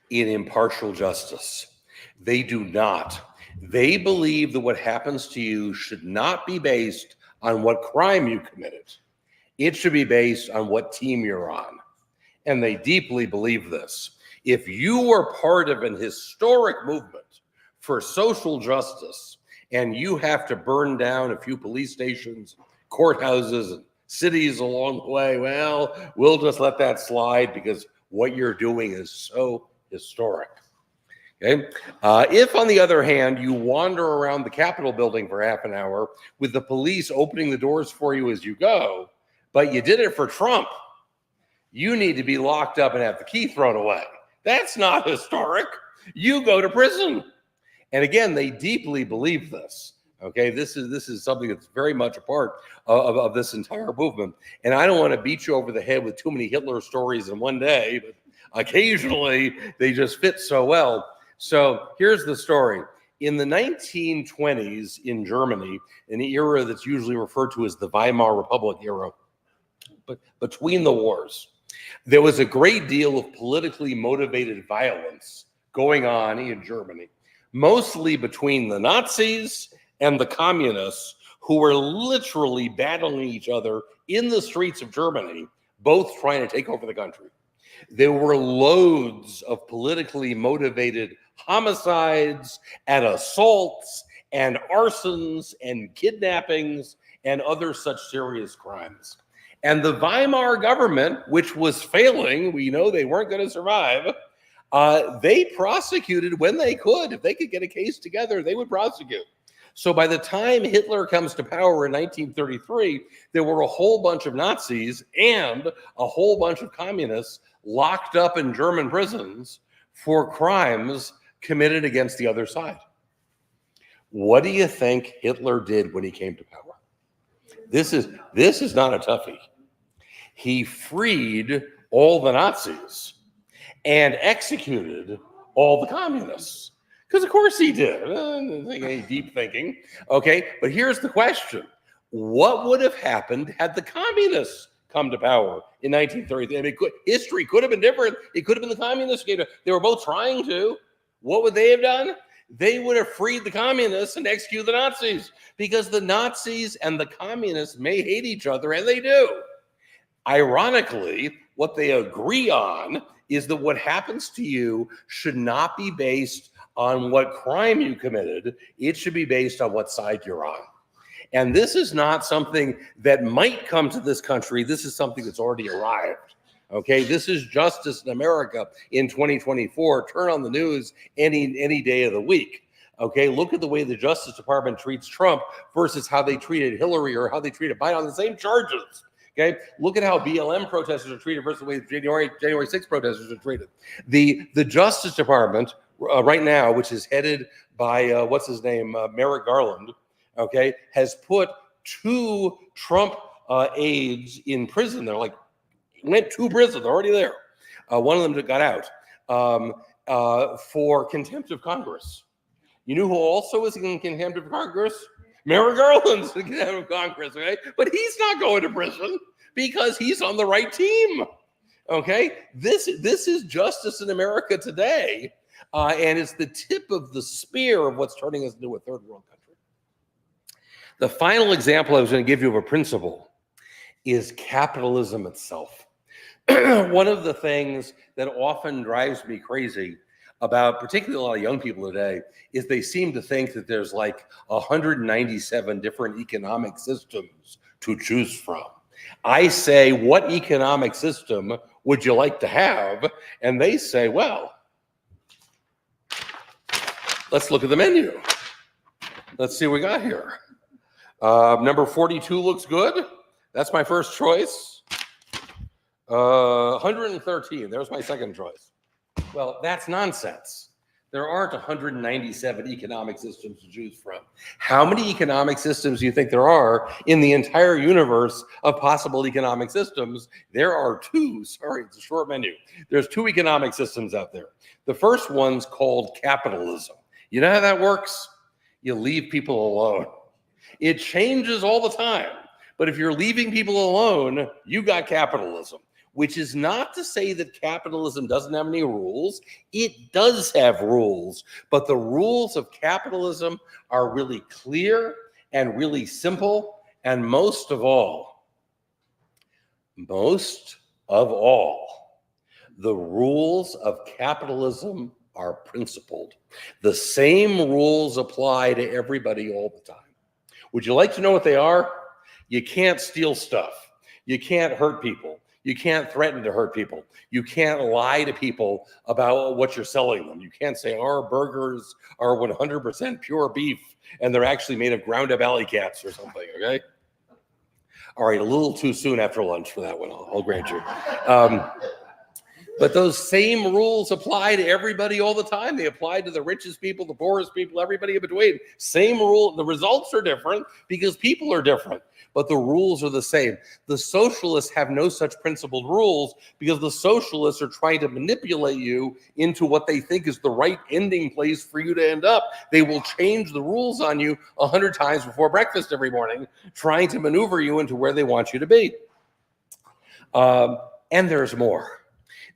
in impartial justice. They do not. They believe that what happens to you should not be based on what crime you committed. It should be based on what team you're on. And they deeply believe this. If you were part of an historic movement for social justice, and you have to burn down a few police stations, courthouses, and cities along the way, well, we'll just let that slide because what you're doing is so historic. Okay? If, on the other hand, you wander around the Capitol building for half an hour with the police opening the doors for you as you go, but you did it for Trump, you need to be locked up and have the key thrown away. That's not historic. You go to prison. And again, they deeply believe this. Okay, this is something that's very much a part of this entire movement. And I don't want to beat you over the head with too many Hitler stories in one day, but occasionally they just fit so well. So here's the story. In the 1920s in Germany, an era that's usually referred to as the Weimar Republic era, but between the wars, there was a great deal of politically motivated violence going on in Germany, mostly between the Nazis and the communists, who were literally battling each other in the streets of Germany, both trying to take over the country. There were loads of politically motivated homicides and assaults and arsons and kidnappings and other such serious crimes. And the Weimar government, which was failing, we know they weren't going to survive, they prosecuted when they could. If they could get a case together, they would prosecute. So by the time Hitler comes to power in 1933, there were a whole bunch of Nazis and a whole bunch of communists locked up in German prisons for crimes committed against the other side. What do you think Hitler did when he came to power? This is not a toughie. He freed all the Nazis and executed all the communists. Because of course he did. Any deep thinking. Okay, but here's the question. What would have happened had the communists come to power in 1933? I mean, history could have been different. It could have been the communists. They were both trying to. What would they have done? They would have freed the communists and executed the Nazis, because the Nazis and the communists may hate each other, and they do. Ironically, what they agree on is that what happens to you should not be based on what crime you committed. It should be based on what side you're on. And this is not something that might come to this country. This is something that's already arrived. Okay, this is justice in America in 2024. Turn on the news any day of the week. Okay, look at the way the Justice Department treats Trump versus how they treated Hillary or how they treated Biden on the same charges. Okay, look at how BLM protesters are treated versus the way January 6th protesters are treated. The Justice Department right now, which is headed by what's his name, Merrick Garland, okay, has put 2 Trump aides in prison. They're like, went to prison, they're already there. One of them got out for contempt of Congress. You know who also is in contempt of Congress? Merrick Garland's in contempt of Congress, okay? But he's not going to prison because he's on the right team, okay? This is justice in America today, and it's the tip of the spear of what's turning us into a third world country. The final example I was going to give you of a principle is capitalism itself. One of the things that often drives me crazy about particularly a lot of young people today is they seem to think that there's like 197 different economic systems to choose from. I say, what economic system would you like to have? And they say, well, let's look at the menu. Let's see what we got here. Number 42 looks good. That's my first choice. 113, there's my second choice. Well, that's nonsense. There aren't 197 economic systems to choose from. How many economic systems do you think there are in the entire universe of possible economic systems? There are 2. Sorry, it's a short menu. There's 2 economic systems out there. The first one's called capitalism. You know how that works? You leave people alone. It changes all the time. But if you're leaving people alone, you got capitalism. Which is not to say that capitalism doesn't have any rules. It does have rules, but the rules of capitalism are really clear and really simple. And most of all, the rules of capitalism are principled. The same rules apply to everybody all the time. Would you like to know what they are? You can't steal stuff. You can't hurt people. You can't threaten to hurt people. You can't lie to people about what you're selling them. You can't say our burgers are 100% pure beef and they're actually made of ground up alley cats or something, okay? All right, a little too soon after lunch for that one, I'll grant you. But those same rules apply to everybody all the time. They apply to the richest people, the poorest people, everybody in between. Same rule. The results are different because people are different, but the rules are the same. The socialists have no such principled rules because the socialists are trying to manipulate you into what they think is the right ending place for you to end up. They will change the rules on you 100 times before breakfast every morning, trying to maneuver you into where they want you to be. And there's more.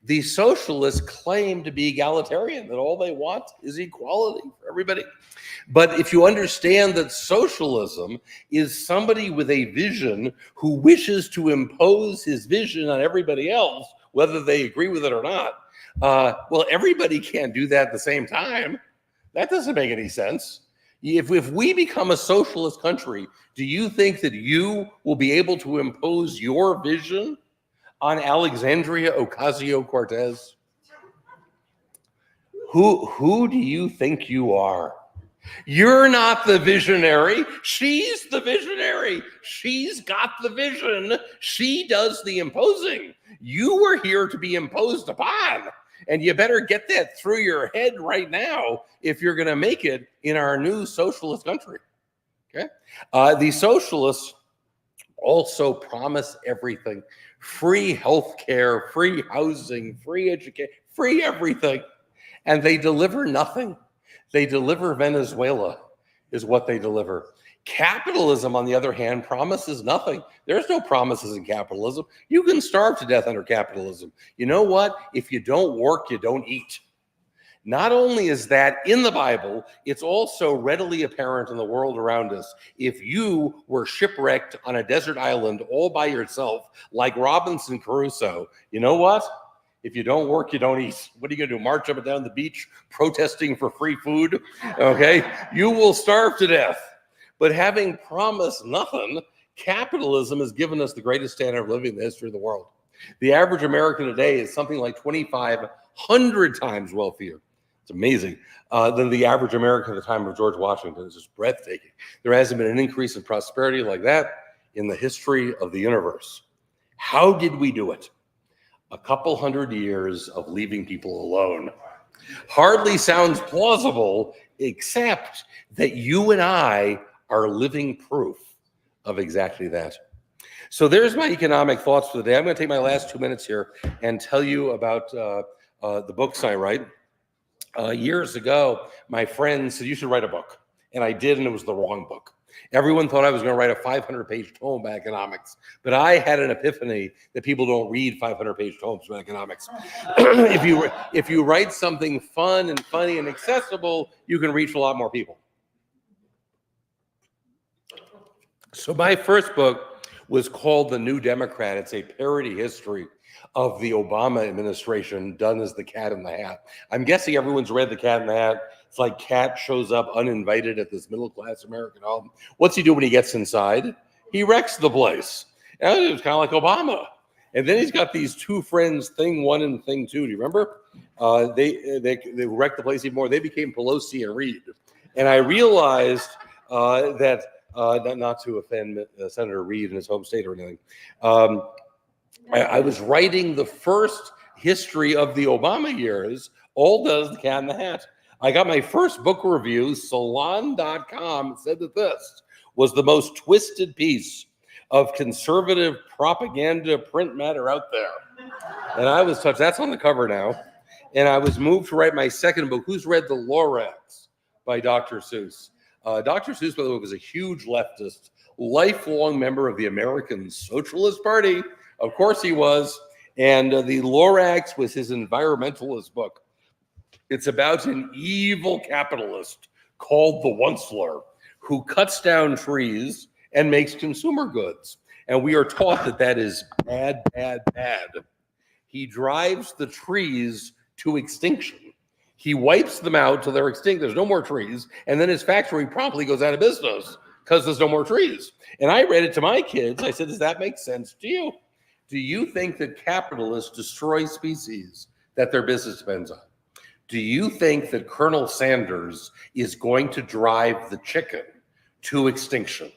The socialists claim to be egalitarian, that all they want is equality for everybody. But if you understand that socialism is somebody with a vision who wishes to impose his vision on everybody else, whether they agree with it or not, well, everybody can't do that at the same time. That doesn't make any sense. If we become a socialist country, do you think that you will be able to impose your vision on Alexandria Ocasio-Cortez? Who do you think you are? You're not the visionary. She's the visionary. She's got the vision. She does the imposing. You were here to be imposed upon. And you better get that through your head right now if you're going to make it in our new socialist country. Okay? The socialists also promise everything. Free health care, free housing, free education, free everything. And they deliver nothing. They deliver Venezuela is what they deliver. Capitalism, on the other hand, promises nothing. There's no promises in capitalism. You can starve to death under capitalism. You know what? If you don't work, you don't eat. Not only is that in the Bible, it's also readily apparent in the world around us. If you were shipwrecked on a desert island all by yourself, like Robinson Crusoe, you know what? If you don't work, you don't eat. What are you going to do? March up and down the beach protesting for free food? Okay, you will starve to death. But having promised nothing, capitalism has given us the greatest standard of living in the history of the world. The average American today is something like 2,500 times wealthier. It's amazing. Than the average American at the time of George Washington. It's just breathtaking. There hasn't been an increase in prosperity like that in the history of the universe. How did we do it? A couple hundred years of leaving people alone. Hardly sounds plausible, except that you and I are living proof of exactly that. So there's my economic thoughts for the day. I'm going to take my last 2 minutes here and tell you about the books I write. Years ago, my friend said, you should write a book. And I did, and it was the wrong book. Everyone thought I was going to write a 500-page tome about economics. But I had an epiphany that people don't read 500-page tomes about economics. If you write something fun and funny and accessible, you can reach a lot more people. So my first book was called The New Democrat. It's a parody history of the Obama administration done as the Cat in the Hat. I'm guessing everyone's read The Cat in the Hat. It's like Cat shows up uninvited at this middle-class American home. What's he do when he gets inside? He wrecks the place. And it was kind of like Obama. And then he's got these two friends, Thing One and Thing Two. Do you remember? They wrecked the place even more. They became Pelosi and Reed. And I realized that, not to offend Senator Reed in his home state or anything, I was writing the first history of the Obama years, all does The Cat in the Hat. I got my first book review, Salon.com, said that this was the most twisted piece of conservative propaganda print matter out there. And I was touched. That's on the cover now. And I was moved to write my second book. Who's read The Lorax by Dr. Seuss? Dr. Seuss, by the way, was a huge leftist, lifelong member of the American Socialist Party. Of course he was. And The Lorax was his environmentalist book. It's about an evil capitalist called the Onceler who cuts down trees and makes consumer goods. And we are taught that that is bad, bad, bad. He drives the trees to extinction. He wipes them out till they're extinct. There's no more trees. And then his factory promptly goes out of business because there's no more trees. And I read it to my kids. I said, does that make sense to you? Do you think that capitalists destroy species that their business depends on? Do you think that Colonel Sanders is going to drive the chicken to extinction?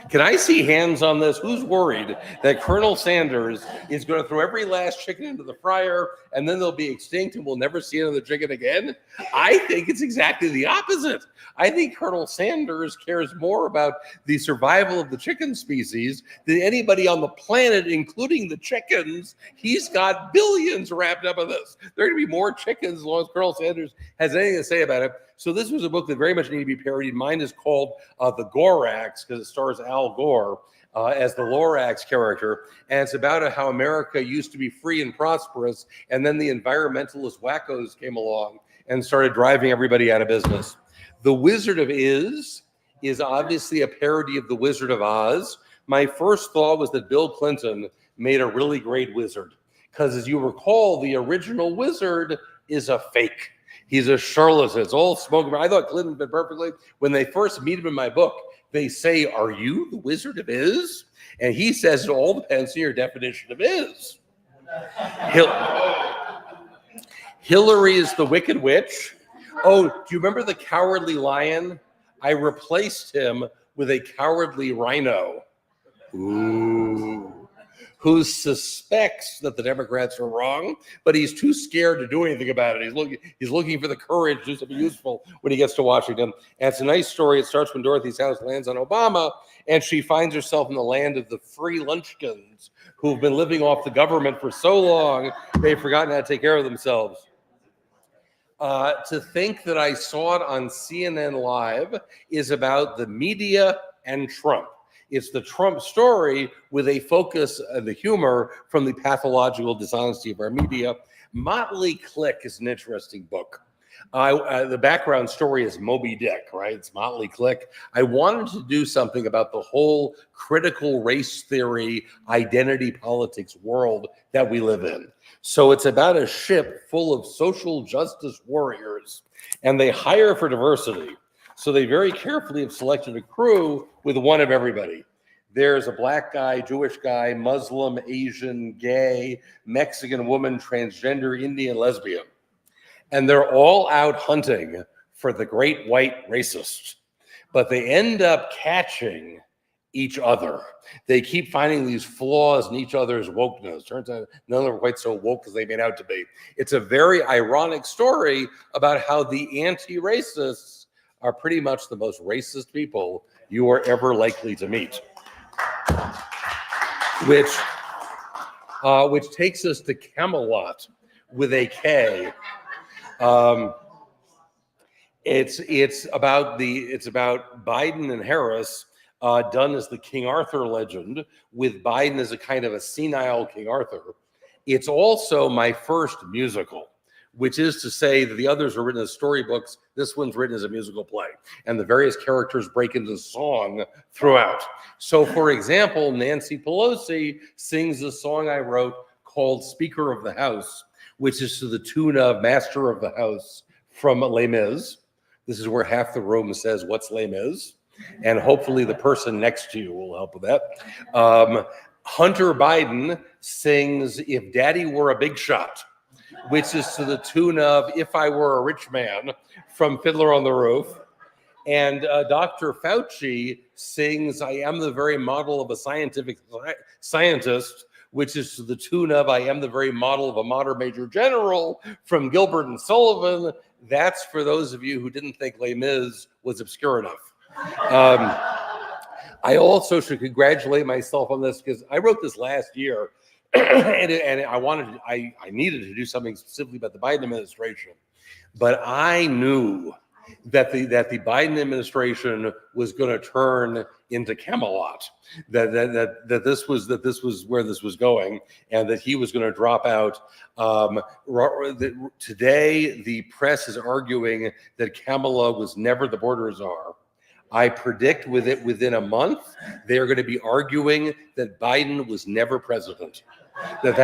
Can I see hands on this? Who's worried that Colonel Sanders is going to throw every last chicken into the fryer and then they'll be extinct and we'll never see another chicken again? I think it's exactly the opposite. I think Colonel Sanders cares more about the survival of the chicken species than anybody on the planet, including the chickens. He's got billions wrapped up in this. There are going to be more chickens as long as Colonel Sanders has anything to say about it. So this was a book that very much needed to be parodied. Mine is called The Gorax because it stars Al Gore as the Lorax character. And it's about how America used to be free and prosperous. And then the environmentalist wackos came along and started driving everybody out of business. The Wizard of Is obviously a parody of The Wizard of Oz. My first thought was that Bill Clinton made a really great wizard. Because as you recall, the original wizard is a fake. He's a charlatan. It's all smoke. I thought Clinton did perfectly. When they first meet him in my book, they say, are you the Wizard of Is? And he says, it all depends on your definition of Is. Hillary is the Wicked Witch. Oh, do you remember the Cowardly Lion? I replaced him with a Cowardly Rhino. Ooh. Who suspects that the Democrats are wrong, but he's too scared to do anything about it. He's looking for the courage to do something useful when he gets to Washington. And it's a nice story. It starts when Dorothy's house lands on Obama, and she finds herself in the land of the free Luncheons, who've been living off the government for so long, they've forgotten how to take care of themselves. To think that I saw it on CNN Live is about the media and Trump. It's the Trump story with a focus on the humor from the pathological dishonesty of our media. Motley Click is an interesting book. The background story is Moby Dick, right? It's Motley Click. I wanted to do something about the whole critical race theory, identity politics world that we live in. So it's about a ship full of social justice warriors, and they hire for diversity. So they very carefully have selected a crew with one of everybody. There's a black guy, Jewish guy, Muslim, Asian, gay, Mexican woman, transgender, Indian, lesbian. And they're all out hunting for the great white racist. But they end up catching each other. They keep finding these flaws in each other's wokeness. Turns out none of them are quite so woke as they made out to be. It's a very ironic story about how the anti-racists are pretty much the most racist people you are ever likely to meet. Which takes us to Camelot with a K. It's about Biden and Harris done as the King Arthur legend, with Biden as a kind of a senile King Arthur. It's also my first musical, which is to say that the others are written as storybooks. This one's written as a musical play, and the various characters break into song throughout. So, for example, Nancy Pelosi sings a song I wrote called Speaker of the House, which is to the tune of Master of the House from Les Mis. This is where half the room says, what's Les Mis? And hopefully the person next to you will help with that. Hunter Biden sings If Daddy Were a Big Shot, which is to the tune of If I Were a Rich Man from Fiddler on the Roof. And Dr. Fauci sings I Am the Very Model of a Scientific Scientist, which is to the tune of I Am the Very Model of a Modern Major General from Gilbert and Sullivan. That's for those of you who didn't think Les Mis was obscure enough. I also should congratulate myself on this because I wrote this last year, and I needed to do something specifically about the Biden administration, but I knew that the Biden administration was going to turn into Camelot, that this was where this was going, and that he was going to drop out. Today, the press is arguing that Kamala was never the border czar. I predict within a month, they're going to be arguing that Biden was never president. That's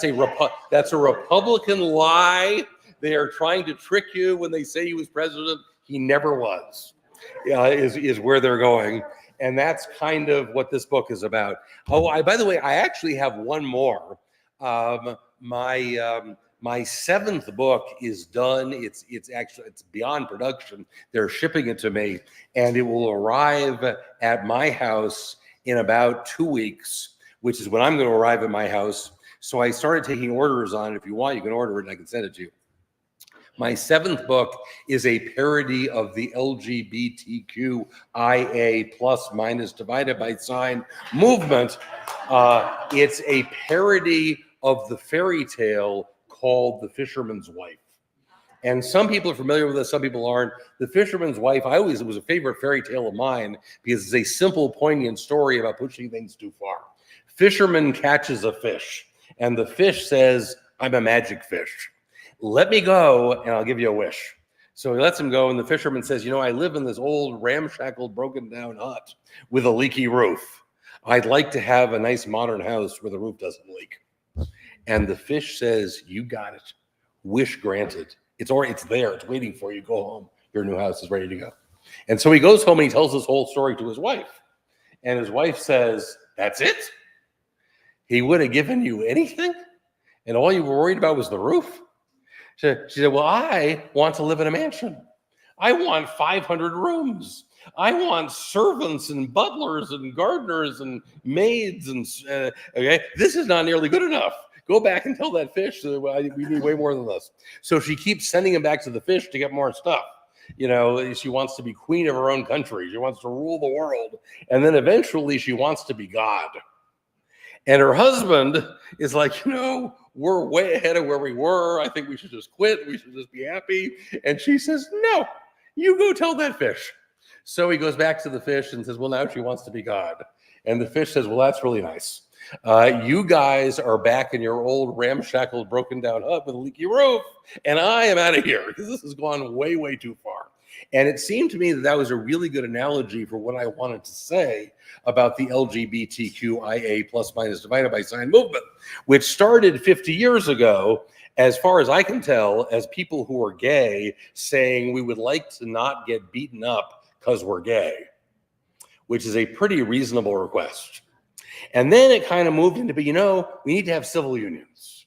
a Republican lie. They are trying to trick you when they say he was president. He never was. Is where they're going, and that's kind of what this book is about. Oh, by the way, I actually have one more. My seventh book is done. It's beyond production. They're shipping it to me, and it will arrive at my house in about 2 weeks, which is when I'm going to arrive at my house. So I started taking orders on it. If you want, you can order it and I can send it to you. My seventh book is a parody of the LGBTQIA plus minus divided by sign movement. It's a parody of the fairy tale called The Fisherman's Wife. And some people are familiar with this, some people aren't. The Fisherman's Wife, it was a favorite fairy tale of mine because it's a simple, poignant story about pushing things too far. Fisherman catches a fish, and the fish says, I'm a magic fish. Let me go, and I'll give you a wish. So he lets him go, and the fisherman says, I live in this old ramshackle, broken down hut with a leaky roof. I'd like to have a nice modern house where the roof doesn't leak. And the fish says, you got it. Wish granted. It's there. It's waiting for you. Go home. Your new house is ready to go. And so he goes home and he tells this whole story to his wife. And his wife says, that's it? He would have given you anything? And all you were worried about was the roof? She said, well, I want to live in a mansion. I want 500 rooms. I want servants and butlers and gardeners and maids. And okay, this is not nearly good enough. Go back and tell that fish that we need way more than this. So she keeps sending him back to the fish to get more stuff. She wants to be queen of her own country. She wants to rule the world. And then eventually she wants to be God. And her husband is like, we're way ahead of where we were. I think we should just quit. We should just be happy. And she says, no, you go tell that fish. So he goes back to the fish and says, well, now she wants to be God. And the fish says, well, that's really nice. You guys are back in your old ramshackle, broken down hut with a leaky roof, and I am out of here because this has gone way, way too far. And it seemed to me that that was a really good analogy for what I wanted to say about the LGBTQIA plus minus divided by sign movement, which started 50 years ago, as far as I can tell, as people who are gay saying we would like to not get beaten up because we're gay, which is a pretty reasonable request. And then it kind of moved into, but we need to have civil unions.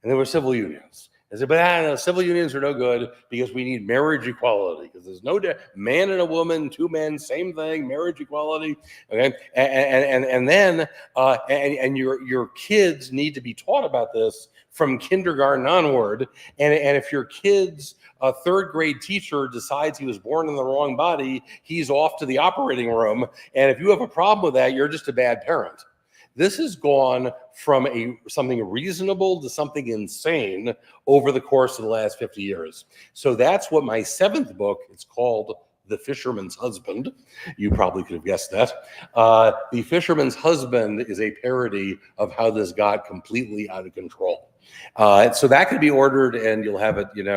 And there were civil unions. I said, but no, civil unions are no good because we need marriage equality, because there's no man and a woman, two men, same thing, marriage equality. Okay, and then your kids need to be taught about this from kindergarten onward. And if your kid's third grade teacher decides he was born in the wrong body, he's off to the operating room. And if you have a problem with that, you're just a bad parent. This has gone from something reasonable to something insane over the course of the last 50 years. So that's what my 7th book, it's called The Fisherman's Husband. You probably could have guessed that. The Fisherman's Husband is a parody of how this got completely out of control. So that can be ordered and you'll have it, in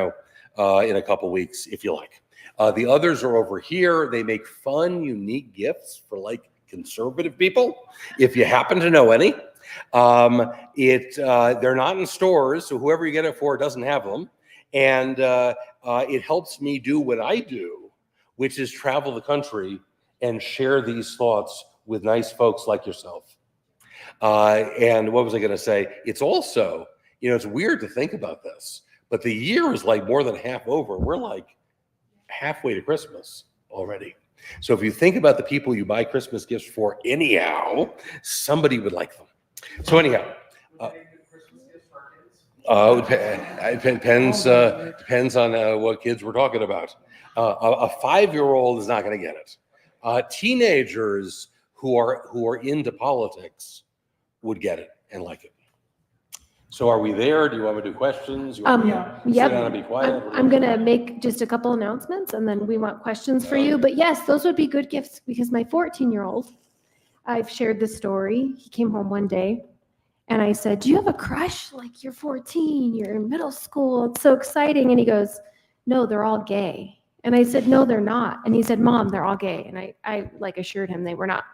a couple weeks if you like. The others are over here. They make fun, unique gifts for conservative people, if you happen to know any. They're not in stores, so whoever you get it for doesn't have them. And it helps me do what I do, which is travel the country and share these thoughts with nice folks like yourself. And what was I going to say? It's also, it's weird to think about this, but the year is more than half over. We're halfway to Christmas already. So if you think about the people you buy Christmas gifts for anyhow, somebody would like them. So anyhow, it depends on what kids we're talking about. A 5-year-old is not going to get it. Teenagers who are into politics would get it and like it. So are we there? Do you want me to do questions? You want me to sit down and be quiet? I'm going to make just a couple announcements and then we want questions for you. But yes, those would be good gifts because my 14-year-old, I've shared this story. He came home one day and I said, do you have a crush? You're 14, you're in middle school. It's so exciting. And he goes, no, they're all gay. And I said, no, they're not. And he said, Mom, they're all gay. And I assured him they were not.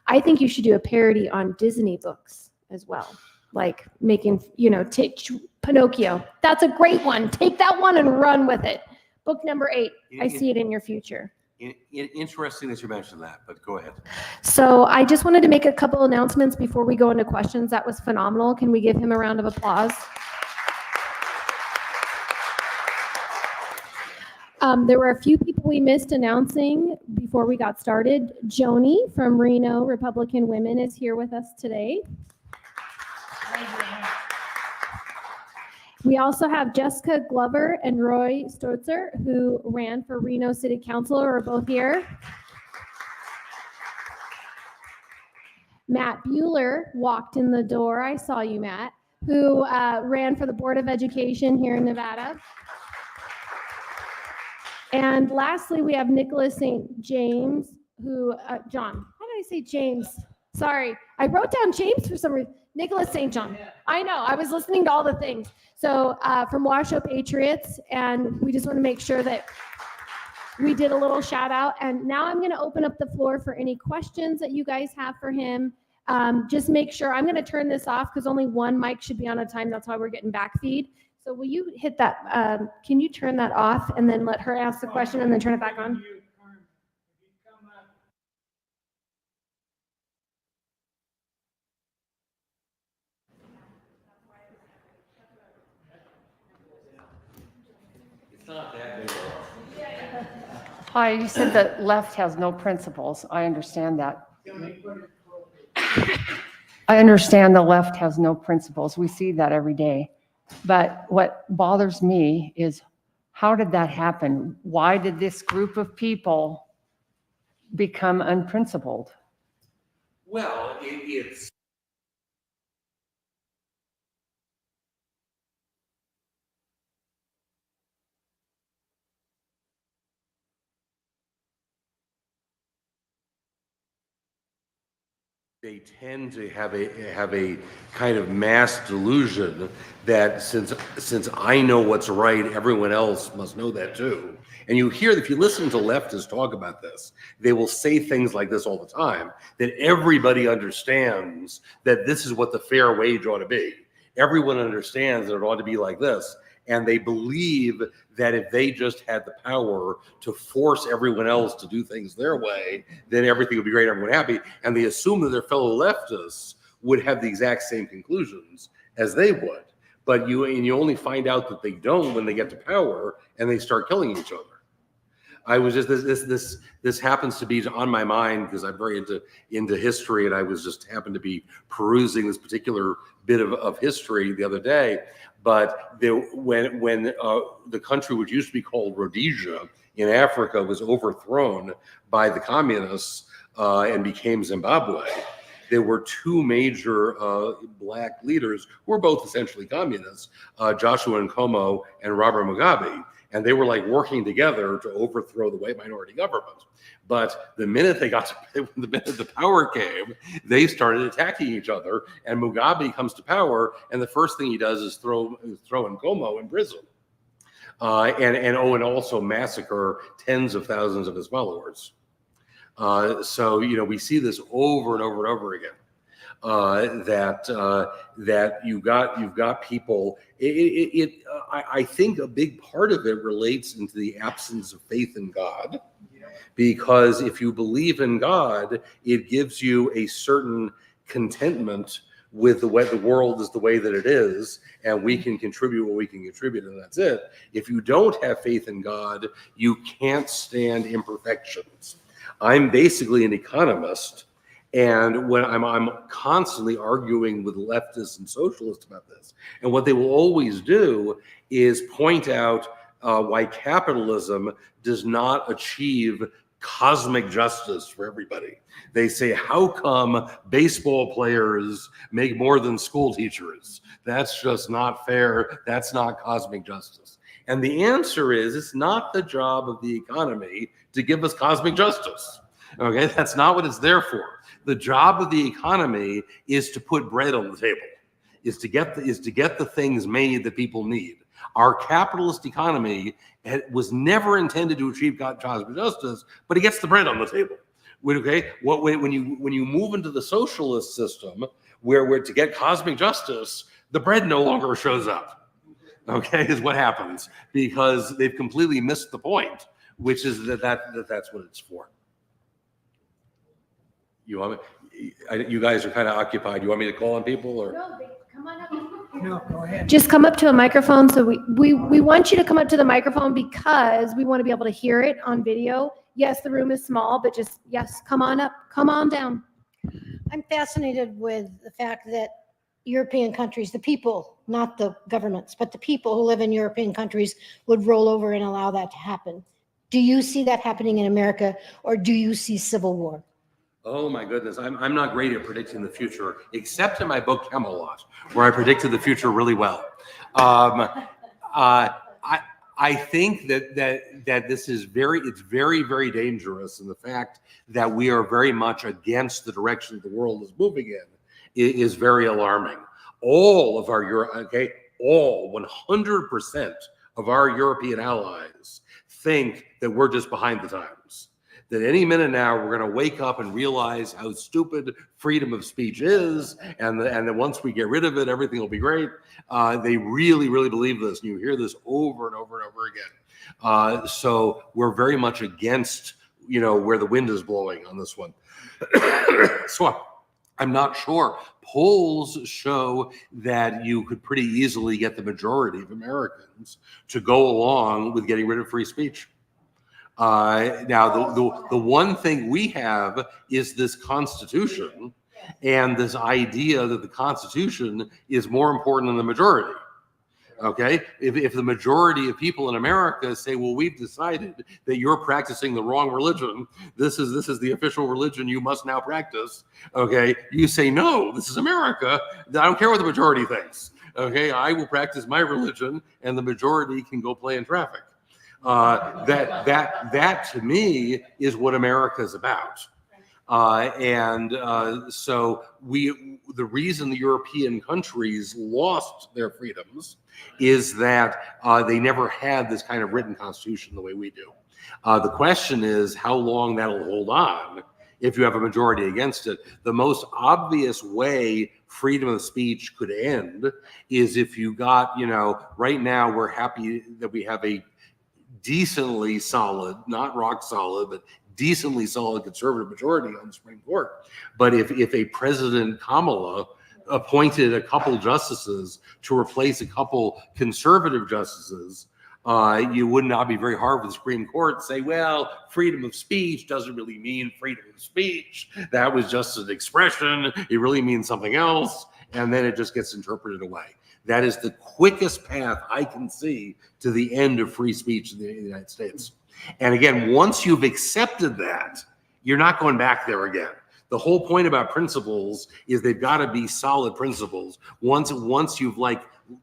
I think you should do a parody on Disney books as well. Making, take Pinocchio. That's a great one. Take that one and run with it. Book number 8. I see it in your future. Interesting that you mentioned that, but go ahead. So I just wanted to make a couple announcements before we go into questions. That was phenomenal. Can we give him a round of applause? There were a few people we missed announcing before we got started. Joni from Reno Republican Women is here with us today. We also have Jessica Glover and Roy Stotzer, who ran for Reno City Council, are both here. Matt Bueller walked in the door. I saw you, Matt, who ran for the Board of Education here in Nevada. And lastly, we have Nicholas St. James, who, John, how did I say James? Sorry, I wrote down James for some reason. Nicholas St. John. I know, I was listening to all the things. So from Washoe Patriots, and we just want to make sure that we did a little shout out. And now I'm going to open up the floor for any questions that you guys have for him. Just make sure, I'm going to turn this off because only one mic should be on a time. That's why we're getting back feed. So will you hit that, can you turn that off and then let her ask the question and then turn it back on? Hi, you said that left has no principles. I understand that. I understand the left has no principles. We see that every day. But what bothers me is, how did that happen? Why did this group of people become unprincipled? Well, it's they tend to have a kind of mass delusion that since I know what's right, everyone else must know that too. And you hear, if you listen to leftists talk about this, they will say things like this all the time, that everybody understands that this is what the fair wage ought to be. Everyone understands that it ought to be like this. And they believe that if they just had the power to force everyone else to do things their way, then everything would be great, everyone happy. And they assume that their fellow leftists would have the exact same conclusions as they would. But you only find out that they don't when they get to power and they start killing each other. I was just this happens to be on my mind because I'm very into history, and I was just happened to be perusing this particular bit of history the other day. But when the country which used to be called Rhodesia in Africa was overthrown by the communists and became Zimbabwe, there were two major black leaders who were both essentially communists, Joshua Nkomo and Robert Mugabe. And they were like working together to overthrow the white minority government. But the minute the minute the power came, they started attacking each other. And Mugabe comes to power, and the first thing he does is throw Nkomo in prison, and also massacre tens of thousands of his followers. So we see this over and over and over again. That you've got people. I think a big part of it relates into the absence of faith in God, because if you believe in God, it gives you a certain contentment with the way the world is the way that it is, and we can contribute what we can contribute, and that's it. If you don't have faith in God, you can't stand imperfections. I'm basically an economist. And when I'm constantly arguing with leftists and socialists about this, and what they will always do is point out why capitalism does not achieve cosmic justice for everybody. They say, how come baseball players make more than school teachers? That's just not fair. That's not cosmic justice. And the answer is, it's not the job of the economy to give us cosmic justice. Okay, that's not what it's there for. The job of the economy is to put bread on the table, is to get the things made that people need. Our capitalist economy was never intended to achieve cosmic justice, but it gets the bread on the table. Okay, when you move into the socialist system, where to get cosmic justice, the bread no longer shows up. Okay, is what happens, because they've completely missed the point, which is that's what it's for. You want me? You guys are kind of occupied. You want me to call on people, or? No, come on up. No, go ahead. Just come up to a microphone. So we want you to come up to the microphone because we want to be able to hear it on video. Yes, the room is small, but yes, come on up, come on down. I'm fascinated with the fact that European countries, the people, not the governments, but the people who live in European countries would roll over and allow that to happen. Do you see that happening in America, or do you see civil war? Oh my goodness, I'm not great at predicting the future, except in my book Camelot, where I predicted the future really well. I think that this is very dangerous, and the fact that we are very much against the direction the world is moving in is very alarming. All 100% of our European allies think that we're just behind the times. That any minute now we're going to wake up and realize how stupid freedom of speech is, and that once we get rid of it, everything will be great. They really believe this, and you hear this over and over and over again. So we're very much against, where the wind is blowing on this one. So I'm not sure. Polls show that you could pretty easily get the majority of Americans to go along with getting rid of free speech. Now, the one thing we have is this Constitution, and this idea that the Constitution is more important than the majority. Okay, if the majority of people in America say, well, we've decided that you're practicing the wrong religion, this is the official religion you must now practice. Okay, you say, no, this is America. I don't care what the majority thinks. Okay, I will practice my religion, and the majority can go play in traffic. That to me is what America is about. So the reason the European countries lost their freedoms is that they never had this kind of written constitution the way we do. The question is how long that'll hold on if you have a majority against it. The most obvious way freedom of speech could end is if you got, right now we're happy that we have a decently solid, not rock solid, but decently solid conservative majority on the Supreme Court. But if a President Kamala appointed a couple justices to replace a couple conservative justices, you would not be very hard for the Supreme Court to say, well, freedom of speech doesn't really mean freedom of speech. That was just an expression. It really means something else. And then it just gets interpreted away. That is the quickest path I can see to the end of free speech in the United States. And again, once you've accepted that, you're not going back there again. The whole point about principles is they've got to be solid principles. Once you've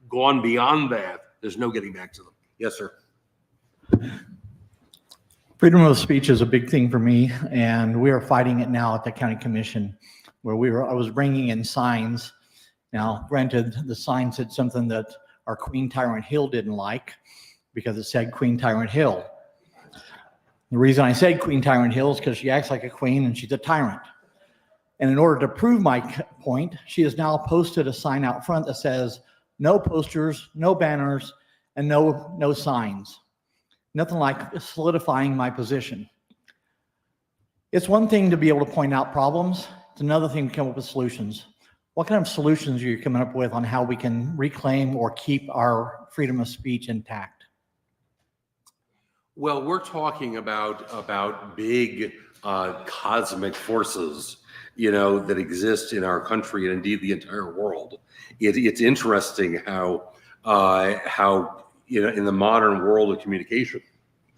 gone beyond that, there's no getting back to them. Yes, sir. Freedom of speech is a big thing for me, and we are fighting it now at the county commission, where I was bringing in signs. Now, granted, the sign said something that our Queen Tyrant Hill didn't like because it said Queen Tyrant Hill. The reason I said Queen Tyrant Hill is because she acts like a queen and she's a tyrant. And in order to prove my point, she has now posted a sign out front that says no posters, no banners, and no signs. Nothing like solidifying my position. It's one thing to be able to point out problems. It's another thing to come up with solutions. What kind of solutions are you coming up with on how we can reclaim or keep our freedom of speech intact? Well, we're talking about big cosmic forces, that exist in our country and indeed the entire world. It's interesting how in the modern world of communication,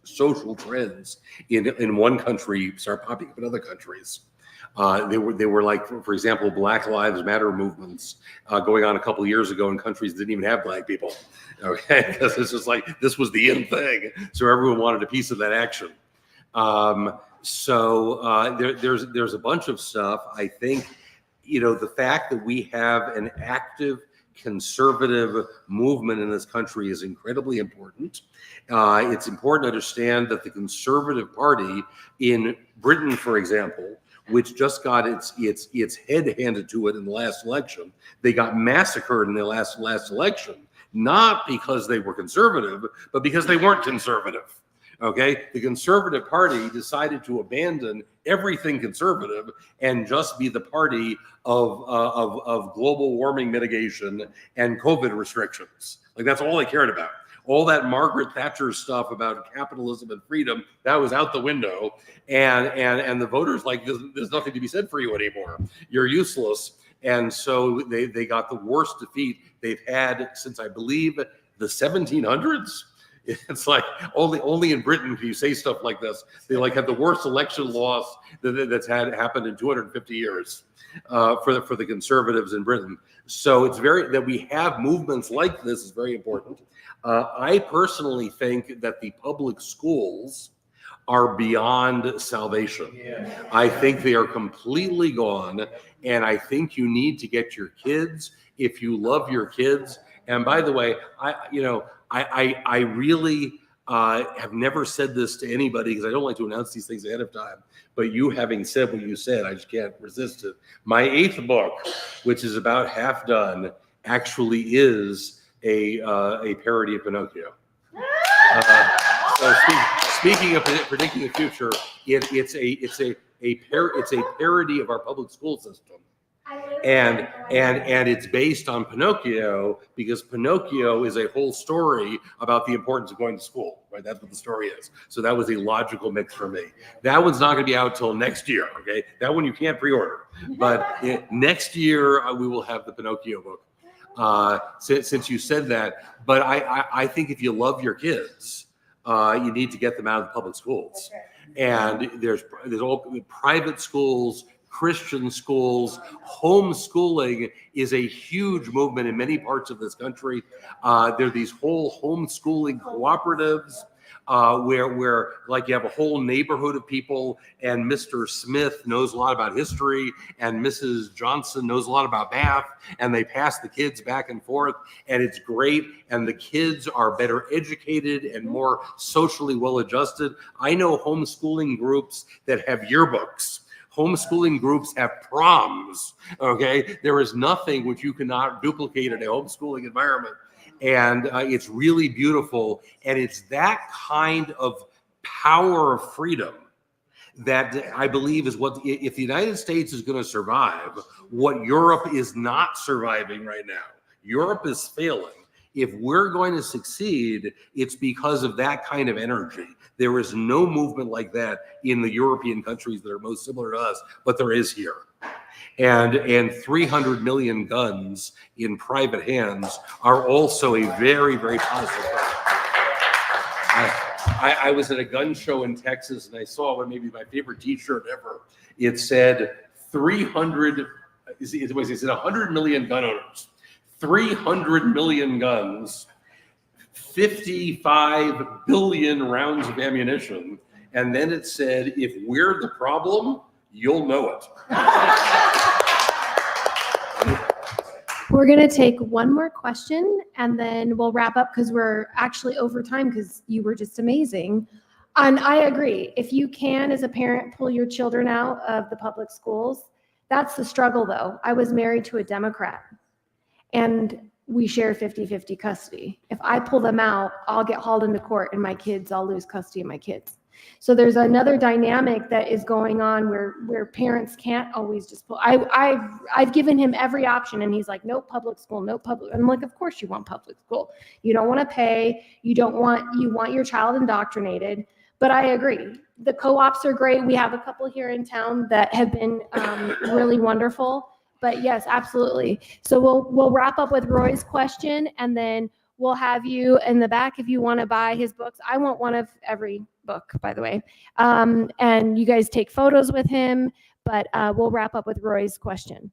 social trends in one country start popping up in other countries. They were like, for example, Black Lives Matter movements going on a couple of years ago in countries that didn't even have black people. Okay, because it's just like this was the in thing, so everyone wanted a piece of that action. There's a bunch of stuff. I think the fact that we have an active conservative movement in this country is incredibly important. It's important to understand that the Conservative Party in Britain, for example, which just got its head handed to it in the last election, they got massacred in the last election, not because they were conservative, but because they weren't conservative. Okay, the Conservative Party decided to abandon everything conservative and just be the party of global warming mitigation and COVID restrictions. Like that's all they cared about. All that Margaret Thatcher stuff about capitalism and freedom, that was out the window. And the voters there's nothing to be said for you anymore. You're useless. And so they got the worst defeat they've had since I believe the 1700s. It's like only in Britain can you say stuff like this. They had the worst election loss that's happened in 250 years for the conservatives in Britain. So it's that we have movements like this is very important. I personally think that the public schools are beyond salvation. Yeah. I think they are completely gone, and I think you need to get your kids, if you love your kids. And by the way, I really have never said this to anybody because I don't like to announce these things ahead of time. But you having said what you said, I just can't resist it. My 8th book, which is about half done, actually is a parody of Pinocchio. So speaking of predicting the future, it's a parody of our public school system. And it's based on Pinocchio because Pinocchio is a whole story about the importance of going to school, right? That's what the story is. So that was a logical mix for me. That one's not going to be out till next year, okay? That one you can't pre-order. But next year we will have the Pinocchio book. Since you said that, but I think if you love your kids, you need to get them out of the public schools. And there's all private schools, Christian schools. Homeschooling is a huge movement in many parts of this country. There are these whole homeschooling cooperatives. where like you have a whole neighborhood of people, and Mr. Smith knows a lot about history, and Mrs. Johnson knows a lot about math, and they pass the kids back and forth, and it's great, and the kids are better educated and more socially well adjusted. I know homeschooling groups that have yearbooks. Homeschooling groups have proms, okay? There is nothing which you cannot duplicate in a homeschooling environment. And it's really beautiful. And it's that kind of power of freedom that I believe is what, if the United States is going to survive, what Europe is not surviving right now. Europe is failing. If we're going to succeed, it's because of that kind of energy. There is no movement like that in the European countries that are most similar to us, but there is here. And 300 million guns in private hands are also a very, very positive thing. I was at a gun show in Texas, and I saw what maybe my favorite T-shirt ever. It said 100 million gun owners, 300 million guns, 55 billion rounds of ammunition, and then it said, if we're the problem, you'll know it. We're going to take one more question and then we'll wrap up because we're actually over time because you were just amazing. And I agree. If you can, as a parent, pull your children out of the public schools, that's the struggle though. I was married to a Democrat and we share 50-50 custody. If I pull them out, I'll get hauled into court and I'll lose custody of my kids. So there's another dynamic that is going on where parents can't always just pull. I've given him every option and he's like, no public school, no public. I'm like, of course you want public school. You don't want to pay. You want your child indoctrinated. But I agree. The co-ops are great. We have a couple here in town that have been really wonderful. But yes, absolutely. So we'll wrap up with Roy's question and then we'll have you in the back if you want to buy his books. I want one of every book, by the way. And you guys take photos with him, but we'll wrap up with Roy's question.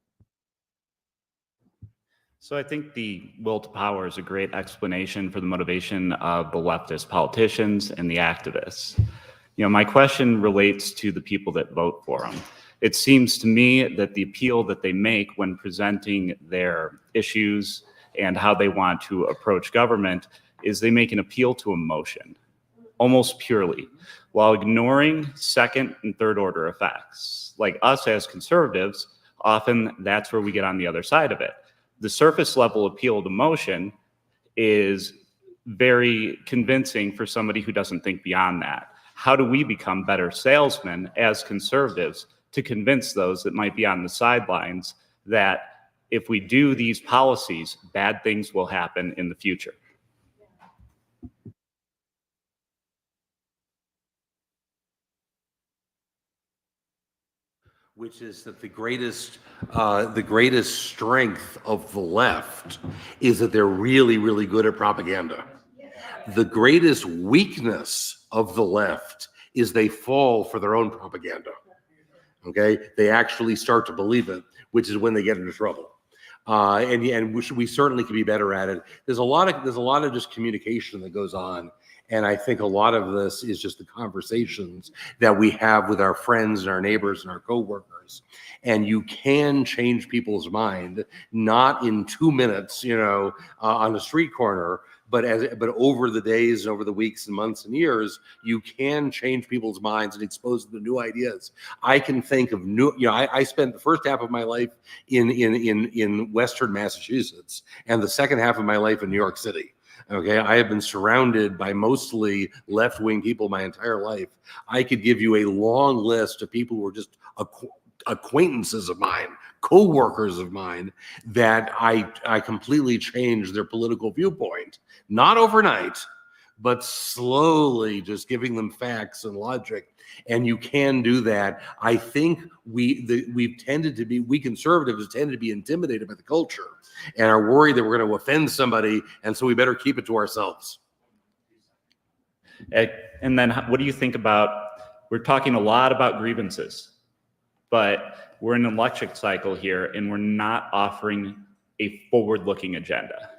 So I think the will to power is a great explanation for the motivation of the leftist politicians and the activists. You know, my question relates to the people that vote for them. It seems to me that the appeal that they make when presenting their issues and how they want to approach government is they make an appeal to emotion, almost purely, while ignoring second and third order effects. Like us as conservatives, often that's where we get on the other side of it. The surface level appeal to emotion is very convincing for somebody who doesn't think beyond that. How do we become better salesmen as conservatives to convince those that might be on the sidelines that if we do these policies, bad things will happen in the future? Which is that the greatest strength of the left is that they're really, really good at propaganda. The greatest weakness of the left is they fall for their own propaganda. Okay, they actually start to believe it, which is when they get into trouble. And we certainly can be better at it. There's a lot of just communication that goes on. And I think a lot of this is just the conversations that we have with our friends and our neighbors and our coworkers. And you can change people's mind, not in 2 minutes, on the street corner, but over the days, over the weeks and months and years, you can change people's minds and expose them to new ideas. I can think of I spent the first half of my life in Western Massachusetts and the second half of my life in New York City. Okay, I have been surrounded by mostly left-wing people my entire life. I could give you a long list of people who are just acquaintances of mine, co-workers of mine, that I completely changed their political viewpoint. Not overnight, but slowly, just giving them facts and logic. And you can do that. I think we conservatives tend to be intimidated by the culture and are worried that we're going to offend somebody, and so we better keep it to ourselves. And then what do you think about, we're talking a lot about grievances, but we're in an election cycle here and we're not offering a forward-looking agenda.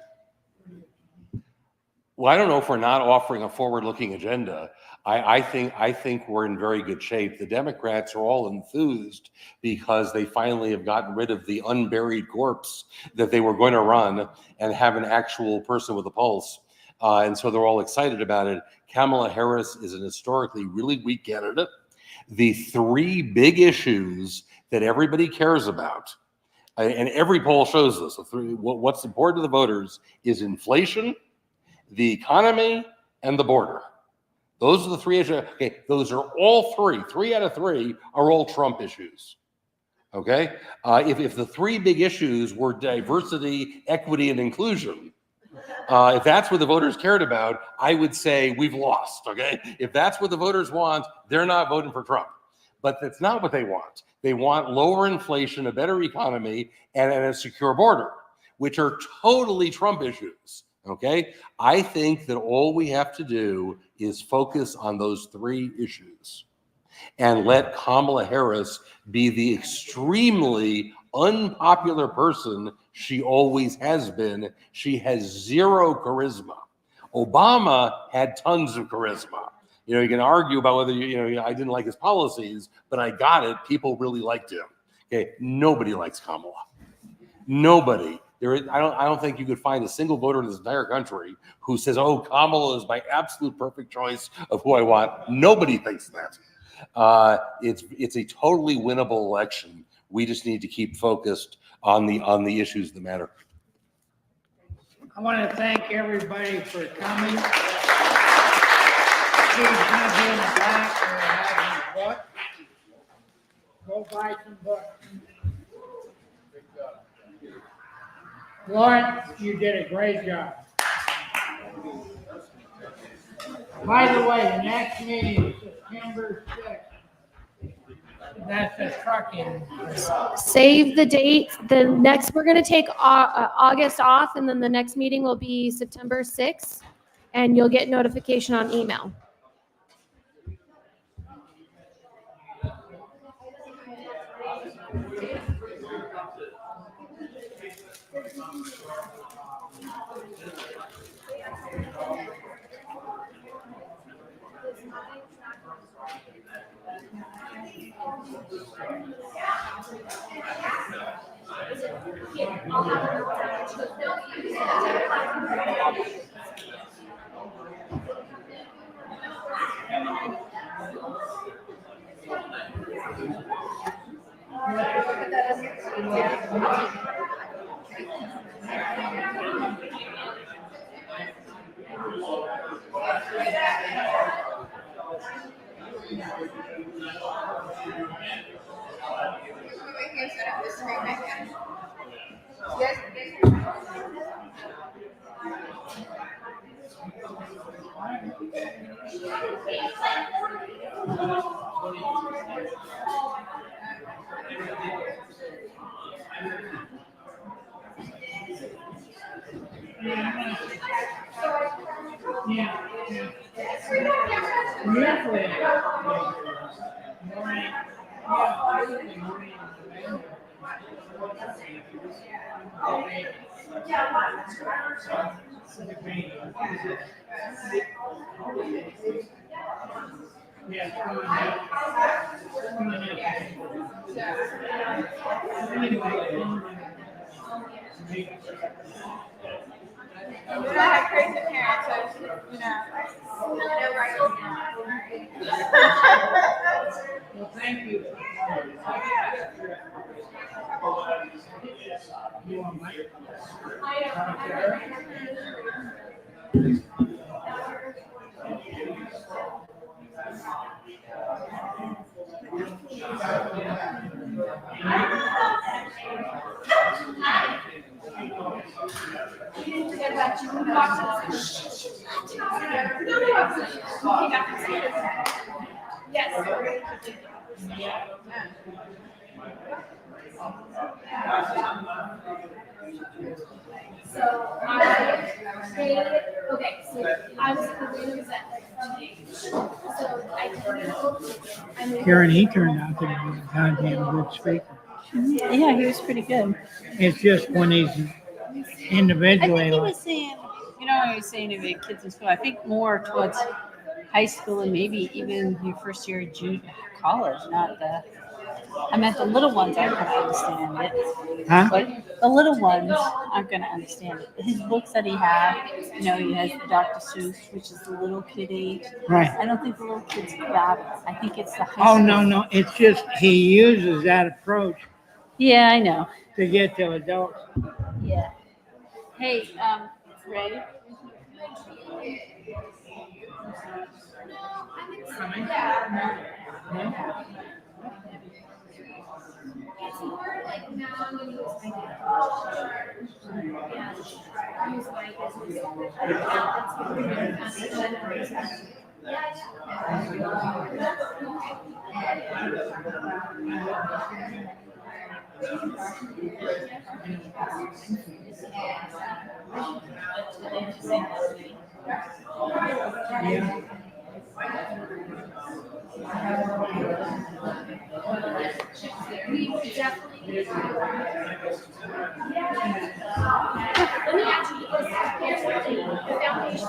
Well, I don't know if we're not offering a forward-looking agenda. I think we're in very good shape. The Democrats are all enthused because they finally have gotten rid of the unburied corpse that they were going to run and have an actual person with a pulse. And so they're all excited about it. Kamala Harris is an historically really weak candidate. The three big issues that everybody cares about, and every poll shows this, what's important to the voters is inflation, the economy, and the border. Those are the three issues. Okay, those are all three out of three are all Trump issues. Okay, if the three big issues were diversity, equity, and inclusion, if that's what the voters cared about, I would say we've lost. Okay, if that's what the voters want, they're not voting for Trump. But that's not what they want. They want lower inflation, a better economy, and a secure border, which are totally Trump issues. Okay, I think that all we have to do is focus on those three issues and let Kamala Harris be the extremely unpopular person she always has been. She has zero charisma. Obama had tons of charisma. You know, you can argue about whether I didn't like his policies, but I got it. People really liked him. Okay, nobody likes Kamala. Nobody. I don't think you could find a single voter in this entire country who says, "Oh, Kamala is my absolute perfect choice of who I want." Nobody thinks that. It's a totally winnable election. We just need to keep focused on the issues that matter. I want to thank everybody for coming. Please come in the back or have a book. Go buy some books. Lauren, you did a great job. By the way, the next meeting is September 6th. That's a trucking. Save the date. The next, we're going to take August off, and then the next meeting will be September 6th, and you'll get notification on email. I have crazy parents, so Well, thank you. You want my? So I was Karen, he turned out to be a goddamn good speaker. Yeah, he was pretty good. It's just when he's I think individually, he like, was saying, know I was saying to the kids in school, I think more towards high school and maybe even your first year of college, not the. I meant the little ones aren't going to understand it, Huh? but the little ones aren't going to understand it. His books that he had, he has the Dr. Seuss, which is the little kid age. Right. I don't think the little kids grab it. I think it's the high Oh, school. no. It's just he uses that approach Yeah, I know. to get to adults. Yeah. Hey, Ray. It's more like now I'm going to use my use my We definitely. Let me ask you this. Here's the thing. The foundation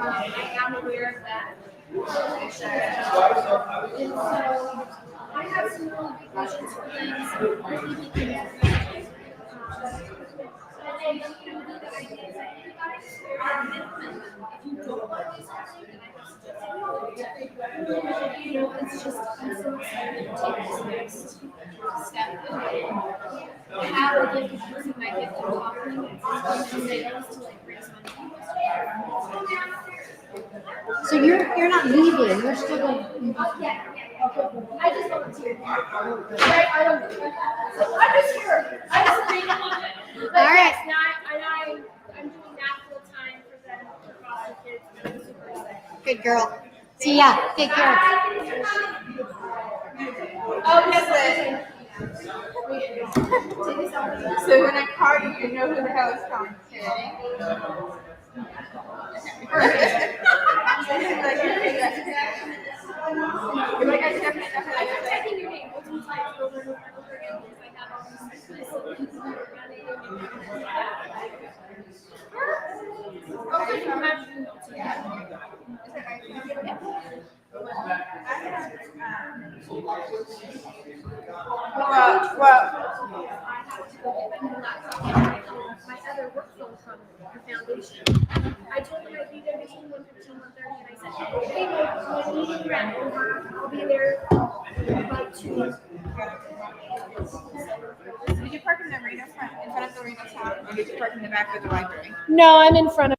I am aware of that. And so I have some really big visions for things. Really big things. And you know, the ideas that you guys implement them. If you don't want these happening, then I have to you know, it's just I'm so excited to take this next step. I have a gift of using my gift of talking and sales to like raise money. So you're not leaving, you're still going. Yeah. I just volunteered. Right? I don't know. So I'm just here. I just think but All right. yes, now I'm doing that full time for them for foster kids. And I'm super excited. Good girl. See ya. Take care. Oh, yes, So when I call you, you know who the hell is calling today. Like I definitely know how to say. taking your name multiple times over and over and over again because I have all these lists of things that are running. Okay, I'm actually not too bad. Well, I have to go get my new laptop and my other work phone from the foundation. I told them I'd be there between 1:15 and 1:30, and I said, hey, when meeting ran over, I'll be there by 2. did you park in the arena front, in front of the arena town, or did you park in the back of the library? No, I'm in front of